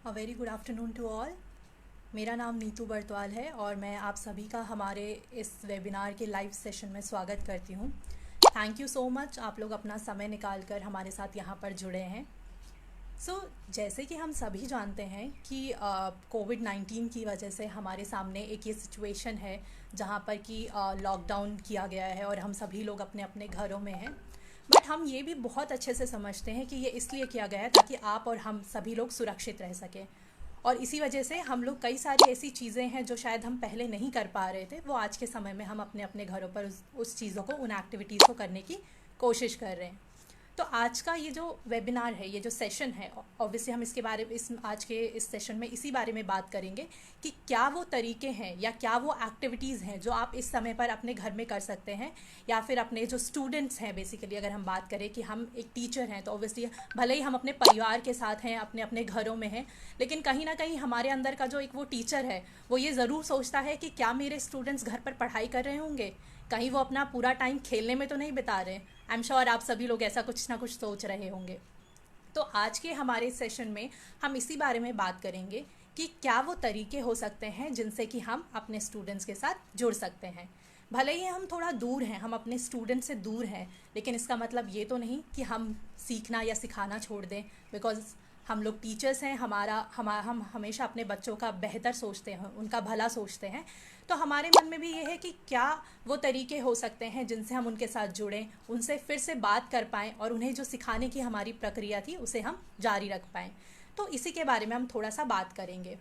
A very good afternoon to all. मेरा नाम नीतू बरतवाल है और मैं आप सभी का हमारे इस वेबिनार के लाइव सेशन में स्वागत करती हूँ। थैंक यू सो मच, आप लोग अपना समय निकाल कर हमारे साथ यहाँ पर जुड़े हैं। जैसे कि हम सभी जानते हैं कि कोविड-19 की वजह से हमारे सामने एक ये सिचुएशन है जहाँ पर कि लॉकडाउन किया गया है और हम सभी लोग अपने अपने घरों में हैं। बट हम ये भी बहुत अच्छे से समझते हैं कि ये इसलिए किया गया है ताकि आप और हम सभी लोग सुरक्षित रह सकें। और इसी वजह से हम लोग कई सारी ऐसी चीज़ें हैं जो शायद हम पहले नहीं कर पा रहे थे, वो आज के समय में हम अपने अपने घरों पर उस चीज़ों को, उन एक्टिविटीज़ को करने की कोशिश कर रहे हैं। तो आज का ये जो वेबिनार है, ये जो सेशन है, ऑब्वियसली हम इसके बारे में इस आज के इस सेशन में इसी बारे में बात करेंगे कि क्या वो तरीके हैं या क्या वो एक्टिविटीज़ हैं जो आप इस समय पर अपने घर में कर सकते हैं, या फिर अपने जो स्टूडेंट्स हैं, बेसिकली अगर हम बात करें कि हम एक टीचर हैं तो ऑब्वियसली भले ही हम अपने परिवार के साथ हैं, अपने अपने घरों में हैं, लेकिन कहीं ना कहीं हमारे अंदर का जो एक वो टीचर है वो ये ज़रूर सोचता है कि क्या मेरे स्टूडेंट्स घर पर पढ़ाई कर रहे होंगे, कहीं वो अपना पूरा टाइम खेलने में तो नहीं बिता रहे। आई एम श्योर आप सभी लोग ऐसा कुछ ना कुछ सोच रहे होंगे। तो आज के हमारे सेशन में हम इसी बारे में बात करेंगे कि क्या वो तरीके हो सकते हैं जिनसे कि हम अपने स्टूडेंट्स के साथ जुड़ सकते हैं। भले ही हम थोड़ा दूर हैं, हम अपने स्टूडेंट से दूर हैं, लेकिन इसका मतलब ये तो नहीं कि हम सीखना या सिखाना छोड़ दें। बिकॉज हम लोग टीचर्स हैं, हम हमेशा अपने बच्चों का बेहतर सोचते हैं, उनका भला सोचते हैं। तो हमारे मन में भी ये है कि क्या वो तरीके हो सकते हैं जिनसे हम उनके साथ जुड़ें, उनसे फिर से बात कर पाएँ और उन्हें जो सिखाने की हमारी प्रक्रिया थी उसे हम जारी रख पाएँ। तो इसी के बारे में हम थोड़ा सा बात करेंगे।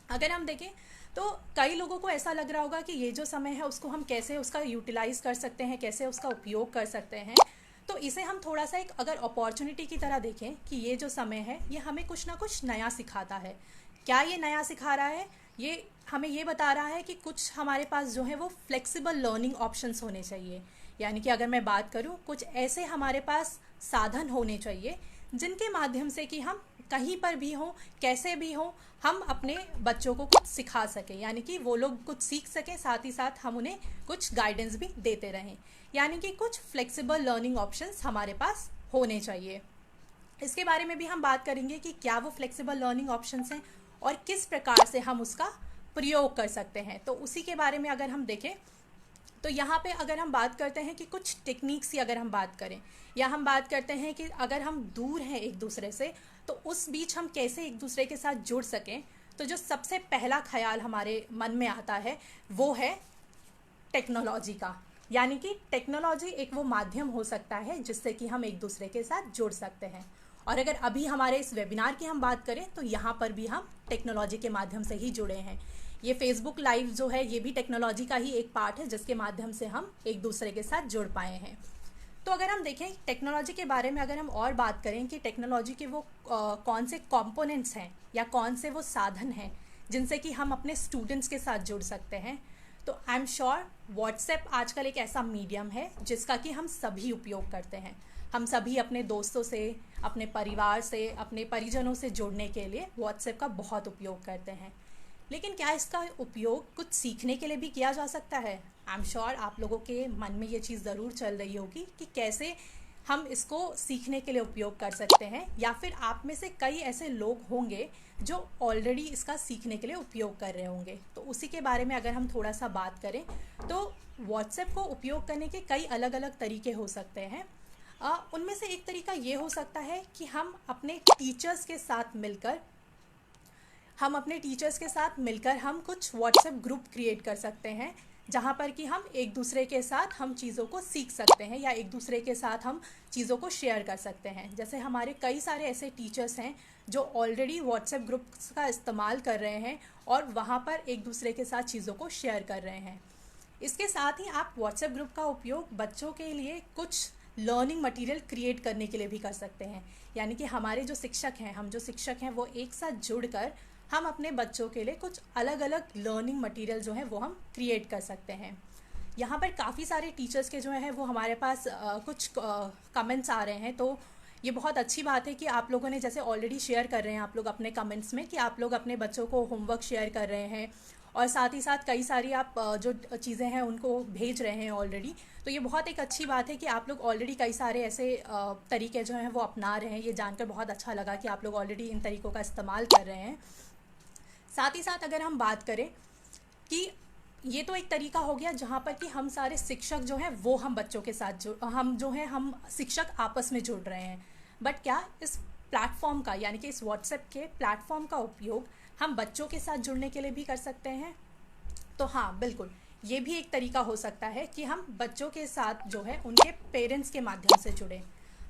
अगर हम देखें तो कई लोगों को ऐसा लग रहा होगा कि ये जो समय है उसको हम कैसे उसका यूटिलाइज़ कर सकते हैं, कैसे उसका उपयोग कर सकते हैं। तो इसे हम थोड़ा सा एक अगर अपॉर्चुनिटी की तरह देखें कि ये जो समय है ये हमें कुछ ना कुछ नया सिखाता है। क्या ये नया सिखा रहा है? ये हमें ये बता रहा है कि कुछ हमारे पास जो है वो फ्लेक्सिबल लर्निंग ऑप्शंस होने चाहिए। यानी कि अगर मैं बात करूँ, कुछ ऐसे हमारे पास साधन होने चाहिए जिनके माध्यम से कि हम कहीं पर भी हों, कैसे भी हों, हम अपने बच्चों को कुछ सिखा सकें, यानी कि वो लोग कुछ सीख सकें, साथ ही साथ हम उन्हें कुछ गाइडेंस भी देते रहें। यानी कि कुछ फ्लेक्सिबल लर्निंग ऑप्शंस हमारे पास होने चाहिए। इसके बारे में भी हम बात करेंगे कि क्या वो फ्लेक्सिबल लर्निंग ऑप्शंस हैं और किस प्रकार से हम उसका प्रयोग कर सकते हैं। तो उसी के बारे में अगर हम देखें तो यहाँ पे अगर हम बात करते हैं कि कुछ टेक्निक्स की अगर हम बात करें, या हम बात करते हैं कि अगर हम दूर हैं एक दूसरे से तो उस बीच हम कैसे एक दूसरे के साथ जुड़ सकें, तो जो सबसे पहला ख्याल हमारे मन में आता है वो है टेक्नोलॉजी का। यानी कि टेक्नोलॉजी एक वो माध्यम हो सकता है जिससे कि हम एक दूसरे के साथ जुड़ सकते हैं। और अगर अभी हमारे इस वेबिनार की हम बात करें तो यहाँ पर भी हम टेक्नोलॉजी के माध्यम से ही जुड़े हैं। ये फेसबुक लाइव जो है ये भी टेक्नोलॉजी का ही एक पार्ट है जिसके माध्यम से हम एक दूसरे के साथ जुड़ पाए हैं। तो अगर हम देखें टेक्नोलॉजी के बारे में, अगर हम और बात करें कि टेक्नोलॉजी के वो कौन से कंपोनेंट्स हैं या कौन से वो साधन हैं जिनसे कि हम अपने स्टूडेंट्स के साथ जुड़ सकते हैं, तो आई एम श्योर व्हाट्सएप आजकल एक ऐसा मीडियम है जिसका कि हम सभी उपयोग करते हैं। हम सभी अपने दोस्तों से, अपने परिवार से, अपने परिजनों से जुड़ने के लिए व्हाट्सएप का बहुत उपयोग करते हैं। लेकिन क्या इसका उपयोग कुछ सीखने के लिए भी किया जा सकता है? आई एम श्योर आप लोगों के मन में ये चीज़ ज़रूर चल रही होगी कि कैसे हम इसको सीखने के लिए उपयोग कर सकते हैं, या फिर आप में से कई ऐसे लोग होंगे जो ऑलरेडी इसका सीखने के लिए उपयोग कर रहे होंगे। तो उसी के बारे में अगर हम थोड़ा सा बात करें तो व्हाट्सएप को उपयोग करने के कई अलग अलग तरीके हो सकते हैं। उनमें से एक तरीका ये हो सकता है कि हम अपने टीचर्स के साथ मिलकर हम कुछ व्हाट्सएप ग्रुप क्रिएट कर सकते हैं, जहाँ पर कि हम एक दूसरे के साथ हम चीज़ों को सीख सकते हैं या एक दूसरे के साथ हम चीज़ों को शेयर कर सकते हैं। जैसे हमारे कई सारे ऐसे टीचर्स हैं जो ऑलरेडी व्हाट्सएप ग्रुप्स का इस्तेमाल कर रहे हैं और वहाँ पर एक दूसरे के साथ चीज़ों को शेयर कर रहे हैं। इसके साथ ही आप व्हाट्सएप ग्रुप का उपयोग बच्चों के लिए कुछ लर्निंग मटेरियल क्रिएट करने के लिए भी कर सकते हैं। यानी कि हमारे जो शिक्षक हैं, हम जो शिक्षक हैं वो एक साथ जुड़कर हम अपने बच्चों के लिए कुछ अलग अलग लर्निंग मटेरियल जो है वो हम क्रिएट कर सकते हैं। यहाँ पर काफ़ी सारे टीचर्स के जो है वो हमारे पास कुछ कमेंट्स आ रहे हैं। तो ये बहुत अच्छी बात है कि आप लोगों ने जैसे ऑलरेडी शेयर कर रहे हैं आप लोग अपने कमेंट्स में कि आप लोग अपने बच्चों को होमवर्क शेयर कर रहे हैं और साथ ही साथ कई सारी आप जो चीज़ें हैं उनको भेज रहे हैं ऑलरेडी। तो ये बहुत एक अच्छी बात है कि आप लोग ऑलरेडी कई सारे ऐसे तरीके जो हैं वो अपना रहे हैं। ये जानकर बहुत अच्छा लगा कि आप लोग ऑलरेडी इन तरीक़ों का इस्तेमाल कर रहे हैं। साथ ही साथ अगर हम बात करें कि ये तो एक तरीका हो गया जहाँ पर कि हम सारे शिक्षक जो हैं वो हम बच्चों के साथ हम शिक्षक आपस में जुड़ रहे हैं। बट क्या इस प्लेटफॉर्म का, यानी कि इस व्हाट्सएप के प्लेटफॉर्म का उपयोग हम बच्चों के साथ जुड़ने के लिए भी कर सकते हैं? तो हाँ, बिल्कुल, ये भी एक तरीका हो सकता है कि हम बच्चों के साथ जो है उनके पेरेंट्स के माध्यम से जुड़ें।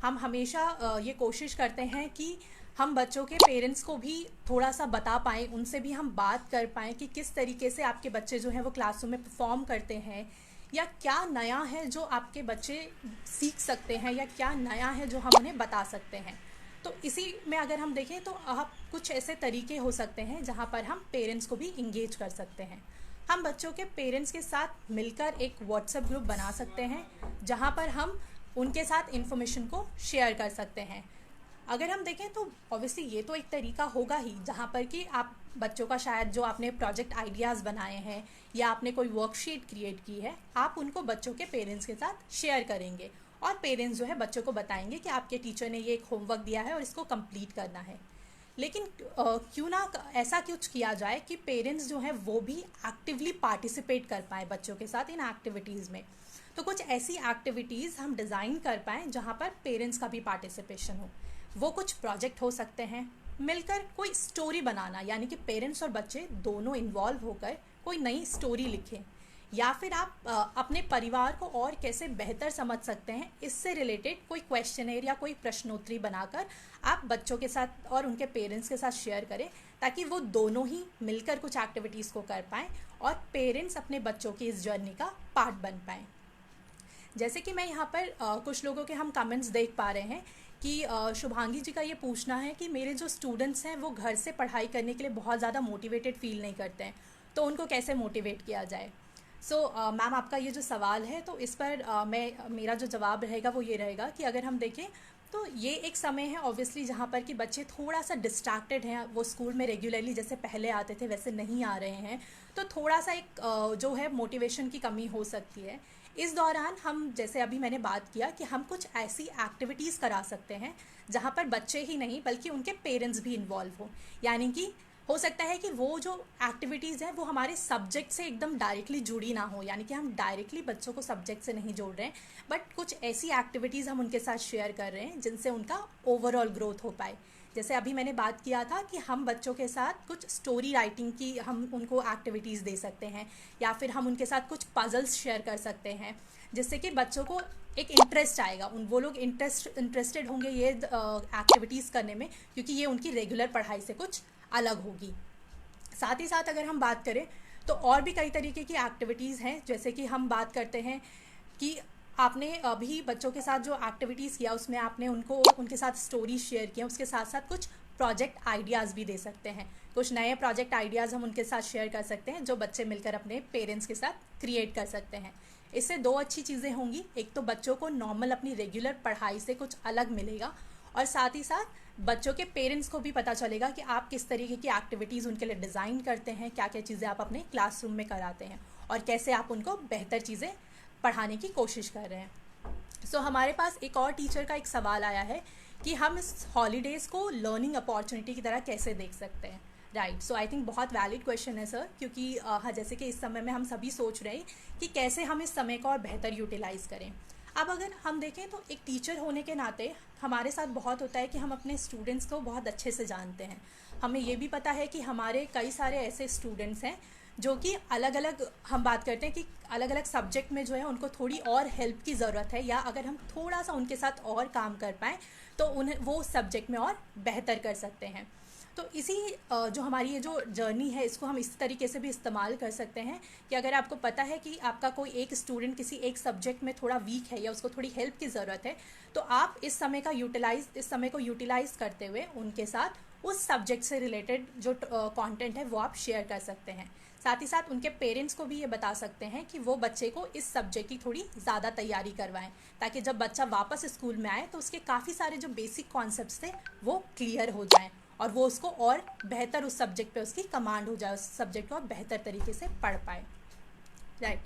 हम हमेशा ये कोशिश करते हैं कि हम बच्चों के पेरेंट्स को भी थोड़ा सा बता पाएँ, उनसे भी हम बात कर पाएँ कि किस तरीके से आपके बच्चे जो हैं वो क्लासरूम में परफॉर्म करते हैं, या क्या नया है जो आपके बच्चे सीख सकते हैं, या क्या नया है जो हम उन्हें बता सकते हैं। तो इसी में अगर हम देखें तो आप कुछ ऐसे तरीके हो सकते हैं जहाँ पर हम पेरेंट्स को भी इंगेज कर सकते हैं। हम बच्चों के पेरेंट्स के साथ मिलकर एक व्हाट्सएप ग्रुप बना सकते हैं जहाँ पर हम उनके साथ इन्फॉर्मेशन को शेयर कर सकते हैं। अगर हम देखें तो ऑब्वियसली ये तो एक तरीका होगा ही जहाँ पर कि आप बच्चों का शायद जो आपने प्रोजेक्ट आइडियाज़ बनाए हैं या आपने कोई वर्कशीट क्रिएट की है, आप उनको बच्चों के पेरेंट्स के साथ शेयर करेंगे और पेरेंट्स जो है बच्चों को बताएंगे कि आपके टीचर ने ये एक होमवर्क दिया है और इसको कंप्लीट करना है। लेकिन क्यों ना ऐसा कुछ किया जाए कि पेरेंट्स जो हैं वो भी एक्टिवली पार्टिसिपेट कर पाएँ बच्चों के साथ इन एक्टिविटीज़ में। तो कुछ ऐसी एक्टिविटीज़ हम डिज़ाइन कर पाएँ जहाँ पर पेरेंट्स का भी पार्टिसिपेशन हो। वो कुछ प्रोजेक्ट हो सकते हैं, मिलकर कोई स्टोरी बनाना, यानी कि पेरेंट्स और बच्चे दोनों इन्वॉल्व होकर कोई नई स्टोरी लिखें, या फिर आप अपने परिवार को और कैसे बेहतर समझ सकते हैं इससे रिलेटेड कोई क्वेश्चनर या कोई प्रश्नोत्तरी बनाकर आप बच्चों के साथ और उनके पेरेंट्स के साथ शेयर करें, ताकि वो दोनों ही मिलकर कुछ एक्टिविटीज़ को कर पाएँ और पेरेंट्स अपने बच्चों की इस जर्नी का पार्ट बन पाएँ। जैसे कि मैं यहाँ पर कुछ लोगों के हम कमेंट्स देख पा रहे हैं कि शुभांगी जी का ये पूछना है कि मेरे जो स्टूडेंट्स हैं वो घर से पढ़ाई करने के लिए बहुत ज़्यादा मोटिवेटेड फील नहीं करते हैं, तो उनको कैसे मोटिवेट किया जाए। मैम, आपका ये जो सवाल है तो इस पर मेरा जो जवाब रहेगा वो ये रहेगा कि अगर हम देखें तो ये एक समय है ऑब्वियसली जहाँ पर कि बच्चे थोड़ा सा डिस्ट्रैक्टेड हैं, वो स्कूल में रेगुलरली जैसे पहले आते थे वैसे नहीं आ रहे हैं, तो थोड़ा सा एक जो है मोटिवेशन की कमी हो सकती है। इस दौरान हम, जैसे अभी मैंने बात किया, कि हम कुछ ऐसी एक्टिविटीज़ करा सकते हैं जहाँ पर बच्चे ही नहीं बल्कि उनके पेरेंट्स भी इन्वॉल्व हो। यानी कि हो सकता है कि वो जो एक्टिविटीज़ हैं वो हमारे सब्जेक्ट से एकदम डायरेक्टली जुड़ी ना हो, यानी कि हम डायरेक्टली बच्चों को सब्जेक्ट से नहीं जोड़ रहे हैं, बट कुछ ऐसी एक्टिविटीज़ हम उनके साथ शेयर कर रहे हैं जिनसे उनका ओवरऑल ग्रोथ हो पाए। जैसे अभी मैंने बात किया था कि हम बच्चों के साथ कुछ स्टोरी राइटिंग की हम उनको एक्टिविटीज़ दे सकते हैं, या फिर हम उनके साथ कुछ पजल्स शेयर कर सकते हैं, जिससे कि बच्चों को एक इंटरेस्ट आएगा, वो लोग इंटरेस्टेड होंगे ये एक्टिविटीज़ करने में, क्योंकि ये उनकी रेगुलर पढ़ाई से कुछ अलग होगी। साथ ही साथ अगर हम बात करें तो और भी कई तरीके की एक्टिविटीज़ हैं, जैसे कि हम बात करते हैं कि आपने अभी बच्चों के साथ जो एक्टिविटीज़ किया उसमें आपने उनके साथ स्टोरी शेयर किया, उसके साथ साथ कुछ प्रोजेक्ट आइडियाज़ भी दे सकते हैं। कुछ नए प्रोजेक्ट आइडियाज़ हम उनके साथ शेयर कर सकते हैं जो बच्चे मिलकर अपने पेरेंट्स के साथ क्रिएट कर सकते हैं। इससे दो अच्छी चीज़ें होंगी, एक तो बच्चों को नॉर्मल अपनी रेगुलर पढ़ाई से कुछ अलग मिलेगा, और साथ ही साथ बच्चों के पेरेंट्स को भी पता चलेगा कि आप किस तरीके की एक्टिविटीज़ उनके लिए डिज़ाइन करते हैं, क्या क्या चीज़ें आप अपने क्लासरूम में कराते हैं और कैसे आप उनको बेहतर चीज़ें पढ़ाने की कोशिश कर रहे हैं। हमारे पास एक और टीचर का एक सवाल आया है कि हम इस हॉलीडेज़ को लर्निंग अपॉर्चुनिटी की तरह कैसे देख सकते हैं। राइट, आई थिंक बहुत वैलिड क्वेश्चन है सर, क्योंकि हाँ, जैसे कि इस समय में हम सभी सोच रहे हैं कि कैसे हम इस समय को और बेहतर यूटिलाइज़ करें। अब अगर हम देखें तो एक टीचर होने के नाते हमारे साथ बहुत होता है कि हम अपने स्टूडेंट्स को बहुत अच्छे से जानते हैं। हमें ये भी पता है कि हमारे कई सारे ऐसे स्टूडेंट्स हैं जो कि अलग अलग, हम बात करते हैं कि अलग अलग सब्जेक्ट में जो है उनको थोड़ी और हेल्प की ज़रूरत है, या अगर हम थोड़ा सा उनके साथ और काम कर पाएँ तो उन्हें वो सब्जेक्ट में और बेहतर कर सकते हैं। तो इसी जो हमारी ये जो जर्नी है इसको हम इस तरीके से भी इस्तेमाल कर सकते हैं कि अगर आपको पता है कि आपका कोई एक स्टूडेंट किसी एक सब्जेक्ट में थोड़ा वीक है या उसको थोड़ी हेल्प की ज़रूरत है, तो आप इस समय को यूटिलाइज़ करते हुए उनके साथ उस सब्जेक्ट से रिलेटेड जो कंटेंट है वो आप शेयर कर सकते हैं। साथ ही साथ उनके पेरेंट्स को भी ये बता सकते हैं कि वो बच्चे को इस सब्जेक्ट की थोड़ी ज़्यादा तैयारी करवाएं, ताकि जब बच्चा वापस स्कूल में आए तो उसके काफ़ी सारे जो बेसिक कॉन्सेप्ट्स थे वो क्लियर हो जाएं और वो उसको और बेहतर उस सब्जेक्ट पे उसकी कमांड हो जाए, उस सब्जेक्ट को और बेहतर तरीके से पढ़ पाए। राइट।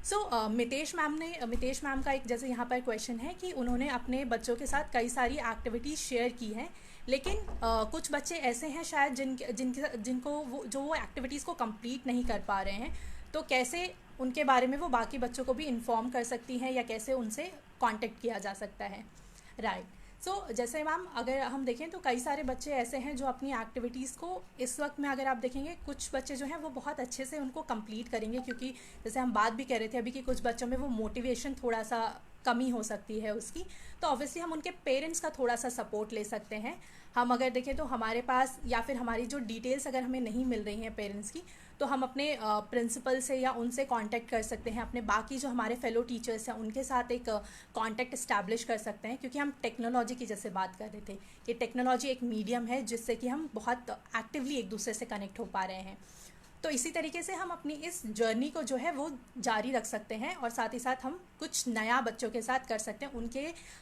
सो मितेश मैम का एक जैसे यहाँ पर क्वेश्चन है कि उन्होंने अपने बच्चों के साथ कई सारी एक्टिविटीज़ शेयर की हैं, लेकिन कुछ बच्चे ऐसे हैं शायद जिनको वो एक्टिविटीज़ को कंप्लीट नहीं कर पा रहे हैं, तो कैसे उनके बारे में वो बाकी बच्चों को भी इन्फॉर्म कर सकती हैं या कैसे उनसे कांटेक्ट किया जा सकता है। राइट। सो जैसे मैम अगर हम देखें तो कई सारे बच्चे ऐसे हैं जो अपनी एक्टिविटीज़ को इस वक्त में अगर आप देखेंगे, कुछ बच्चे जो हैं वो बहुत अच्छे से उनको कंप्लीट करेंगे, क्योंकि जैसे हम बात भी कर रहे थे अभी कि कुछ बच्चों में वो मोटिवेशन थोड़ा सा कमी हो सकती है उसकी, तो ऑब्वियसली हम उनके पेरेंट्स का थोड़ा सा सपोर्ट ले सकते हैं। हम अगर देखें तो हमारे पास या फिर हमारी जो डिटेल्स अगर हमें नहीं मिल रही हैं पेरेंट्स की, तो हम अपने प्रिंसिपल से या उनसे कांटेक्ट कर सकते हैं, अपने बाकी जो हमारे फेलो टीचर्स हैं उनके साथ एक कांटेक्ट इस्टेब्लिश कर सकते हैं, क्योंकि हम टेक्नोलॉजी की जैसे बात कर रहे थे कि टेक्नोलॉजी एक मीडियम है जिससे कि हम बहुत एक्टिवली एक दूसरे से कनेक्ट हो पा रहे हैं। तो इसी तरीके से हम अपनी इस जर्नी को जो है वो जारी रख सकते हैं और साथ ही साथ हम कुछ नया बच्चों के साथ कर सकते हैं, उनके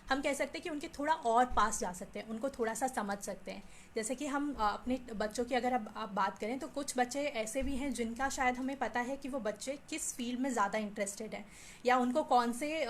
हम कह सकते हैं कि उनके थोड़ा और पास जा सकते हैं, उनको थोड़ा सा समझ सकते हैं। जैसे कि हम अपने बच्चों की अगर आप बात करें तो कुछ बच्चे ऐसे भी हैं जिनका शायद हमें पता है कि वो बच्चे किस फील्ड में ज़्यादा इंटरेस्टेड हैं या उनको कौन से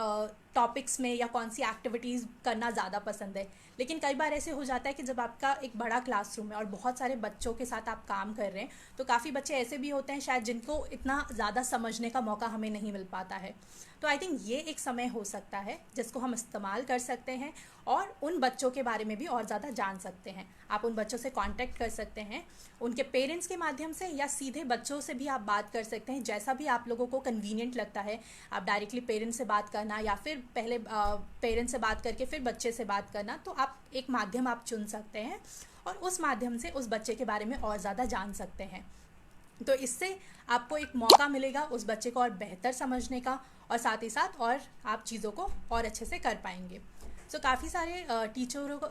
टॉपिक्स में या कौन सी एक्टिविटीज़ करना ज़्यादा पसंद है। लेकिन कई बार ऐसे हो जाता है कि जब आपका एक बड़ा क्लासरूम है और बहुत सारे बच्चों के साथ आप काम कर रहे हैं, तो काफ़ी बच्चे ऐसे भी होते हैं शायद जिनको इतना ज़्यादा समझने का मौका हमें नहीं मिल पाता है। तो आई थिंक ये एक समय हो सकता है जिसको हम इस्तेमाल कर सकते हैं और उन बच्चों के बारे में भी और ज़्यादा जान सकते हैं। आप उन बच्चों से कांटेक्ट कर सकते हैं उनके पेरेंट्स के माध्यम से या सीधे बच्चों से भी आप बात कर सकते हैं, जैसा भी आप लोगों को कन्वीनियंट लगता है। आप डायरेक्टली पेरेंट्स से बात करना या फिर पहले पेरेंट्स से बात करके फिर बच्चे से बात करना, तो आप एक माध्यम आप चुन सकते हैं और उस माध्यम से उस बच्चे के बारे में और ज़्यादा जान सकते हैं। तो इससे आपको एक मौका मिलेगा उस बच्चे को और बेहतर समझने का और साथ ही साथ और आप चीज़ों को और अच्छे से कर पाएंगे। सो काफ़ी सारे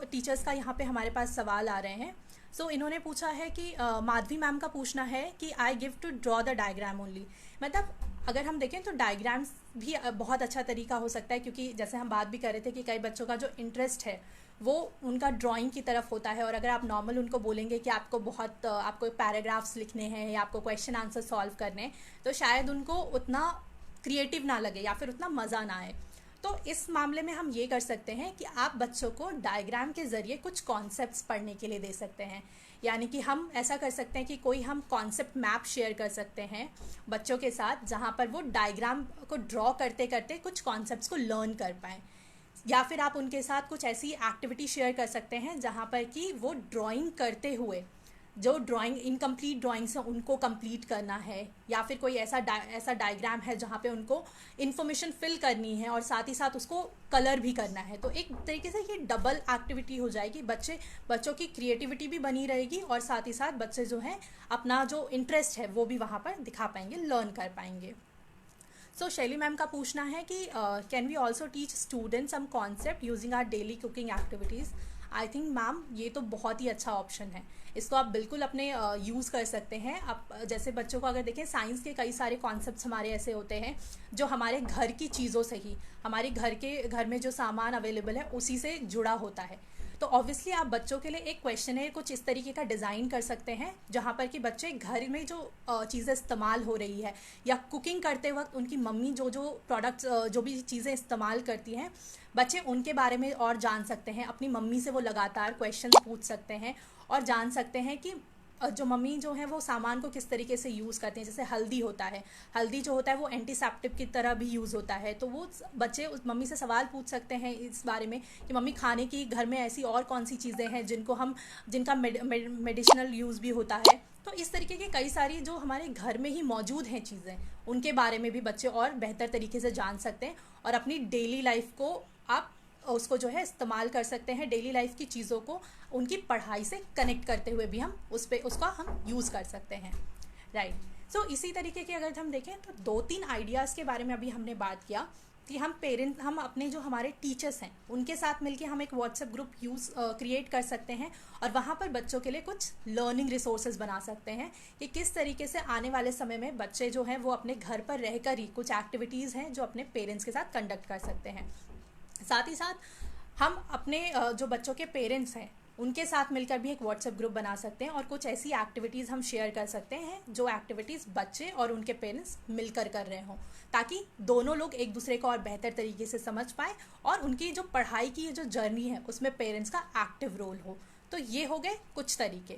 टीचर्स का यहाँ पे हमारे पास सवाल आ रहे हैं। सो इन्होंने पूछा है कि माधवी मैम का पूछना है कि I give to draw the diagram only. मतलब अगर हम देखें तो डायग्राम्स भी बहुत अच्छा तरीका हो सकता है, क्योंकि जैसे हम बात भी कर रहे थे कि कई बच्चों का जो इंटरेस्ट है वो उनका ड्राइंग की तरफ होता है, और अगर आप नॉर्मल उनको बोलेंगे कि आपको पैराग्राफ्स लिखने हैं या आपको क्वेश्चन आंसर सॉल्व करने हैं, तो शायद उनको उतना क्रिएटिव ना लगे या फिर उतना मज़ा ना आए। तो इस मामले में हम ये कर सकते हैं कि आप बच्चों को डायग्राम के ज़रिए कुछ कॉन्सेप्ट्स पढ़ने के लिए दे सकते हैं। यानी कि हम ऐसा कर सकते हैं कि कोई हम कॉन्सेप्ट मैप शेयर कर सकते हैं बच्चों के साथ, जहाँ पर वो डायग्राम को ड्रॉ करते करते कुछ कॉन्सेप्ट्स को लर्न कर पाएँ। या फिर आप उनके साथ कुछ ऐसी एक्टिविटी शेयर कर सकते हैं जहाँ पर कि वो ड्राइंग करते हुए जो ड्राइंग इनकम्प्लीट ड्राइंग्स हैं उनको कंप्लीट करना है, या फिर कोई ऐसा डायग्राम है जहाँ पे उनको इन्फॉर्मेशन फिल करनी है और साथ ही साथ उसको कलर भी करना है। तो एक तरीके से ये डबल एक्टिविटी हो जाएगी, बच्चों की क्रिएटिविटी भी बनी रहेगी और साथ ही साथ बच्चे जो हैं अपना जो इंटरेस्ट है वो भी वहाँ पर दिखा पाएंगे, लर्न कर पाएंगे। सो शैली मैम का पूछना है कि can we also teach students some concept using our daily cooking activities. I think ma'am ये तो बहुत ही अच्छा ऑप्शन है, इसको आप बिल्कुल अपने यूज़ कर सकते हैं। आप जैसे बच्चों को अगर देखें, साइंस के कई सारे कॉन्सेप्ट्स हमारे ऐसे होते हैं जो हमारे घर की चीज़ों से ही, हमारे घर में जो सामान अवेलेबल है उसी से जुड़ा होता है। तो ऑब्वियसली आप बच्चों के लिए एक क्वेश्चनर कुछ इस तरीके का डिज़ाइन कर सकते हैं जहाँ पर कि बच्चे घर में जो चीज़ें इस्तेमाल हो रही है या कुकिंग करते वक्त उनकी मम्मी जो प्रोडक्ट्स जो भी चीज़ें इस्तेमाल करती हैं, बच्चे उनके बारे में और जान सकते हैं। अपनी मम्मी से वो लगातार क्वेश्चन पूछ सकते हैं और जान सकते हैं कि जो मम्मी जो है वो सामान को किस तरीके से यूज़ करते हैं। जैसे हल्दी होता है, हल्दी जो होता है वो एंटीसेप्टिक की तरह भी यूज़ होता है, तो वो बच्चे उस मम्मी से सवाल पूछ सकते हैं इस बारे में कि मम्मी खाने की घर में ऐसी और कौन सी चीज़ें हैं जिनका मेडिसिनल यूज़ भी होता है। तो इस तरीके के कई सारी जो हमारे घर में ही मौजूद हैं चीज़ें, उनके बारे में भी बच्चे और बेहतर तरीके से जान सकते हैं और अपनी डेली लाइफ को आप उसको जो है इस्तेमाल कर सकते हैं। डेली लाइफ की चीज़ों को उनकी पढ़ाई से कनेक्ट करते हुए भी हम उसका हम यूज़ कर सकते हैं। राइट। सो इसी तरीके के अगर हम देखें तो 2-3 आइडियाज़ के बारे में अभी हमने बात किया कि हम अपने जो हमारे टीचर्स हैं उनके साथ मिलके हम एक व्हाट्सएप ग्रुप क्रिएट कर सकते हैं और वहाँ पर बच्चों के लिए कुछ लर्निंग रिसोर्सेज बना सकते हैं कि किस तरीके से आने वाले समय में बच्चे जो हैं वो अपने घर पर रहकर ही कुछ एक्टिविटीज़ हैं जो अपने पेरेंट्स के साथ कंडक्ट कर सकते हैं। साथ ही साथ हम अपने जो बच्चों के पेरेंट्स हैं उनके साथ मिलकर भी एक व्हाट्सएप ग्रुप बना सकते हैं और कुछ ऐसी एक्टिविटीज़ हम शेयर कर सकते हैं जो एक्टिविटीज़ बच्चे और उनके पेरेंट्स मिलकर कर रहे हों, ताकि दोनों लोग एक दूसरे को और बेहतर तरीके से समझ पाएँ और उनकी जो पढ़ाई की जो जर्नी है उसमें पेरेंट्स का एक्टिव रोल हो। तो ये हो गए कुछ तरीके।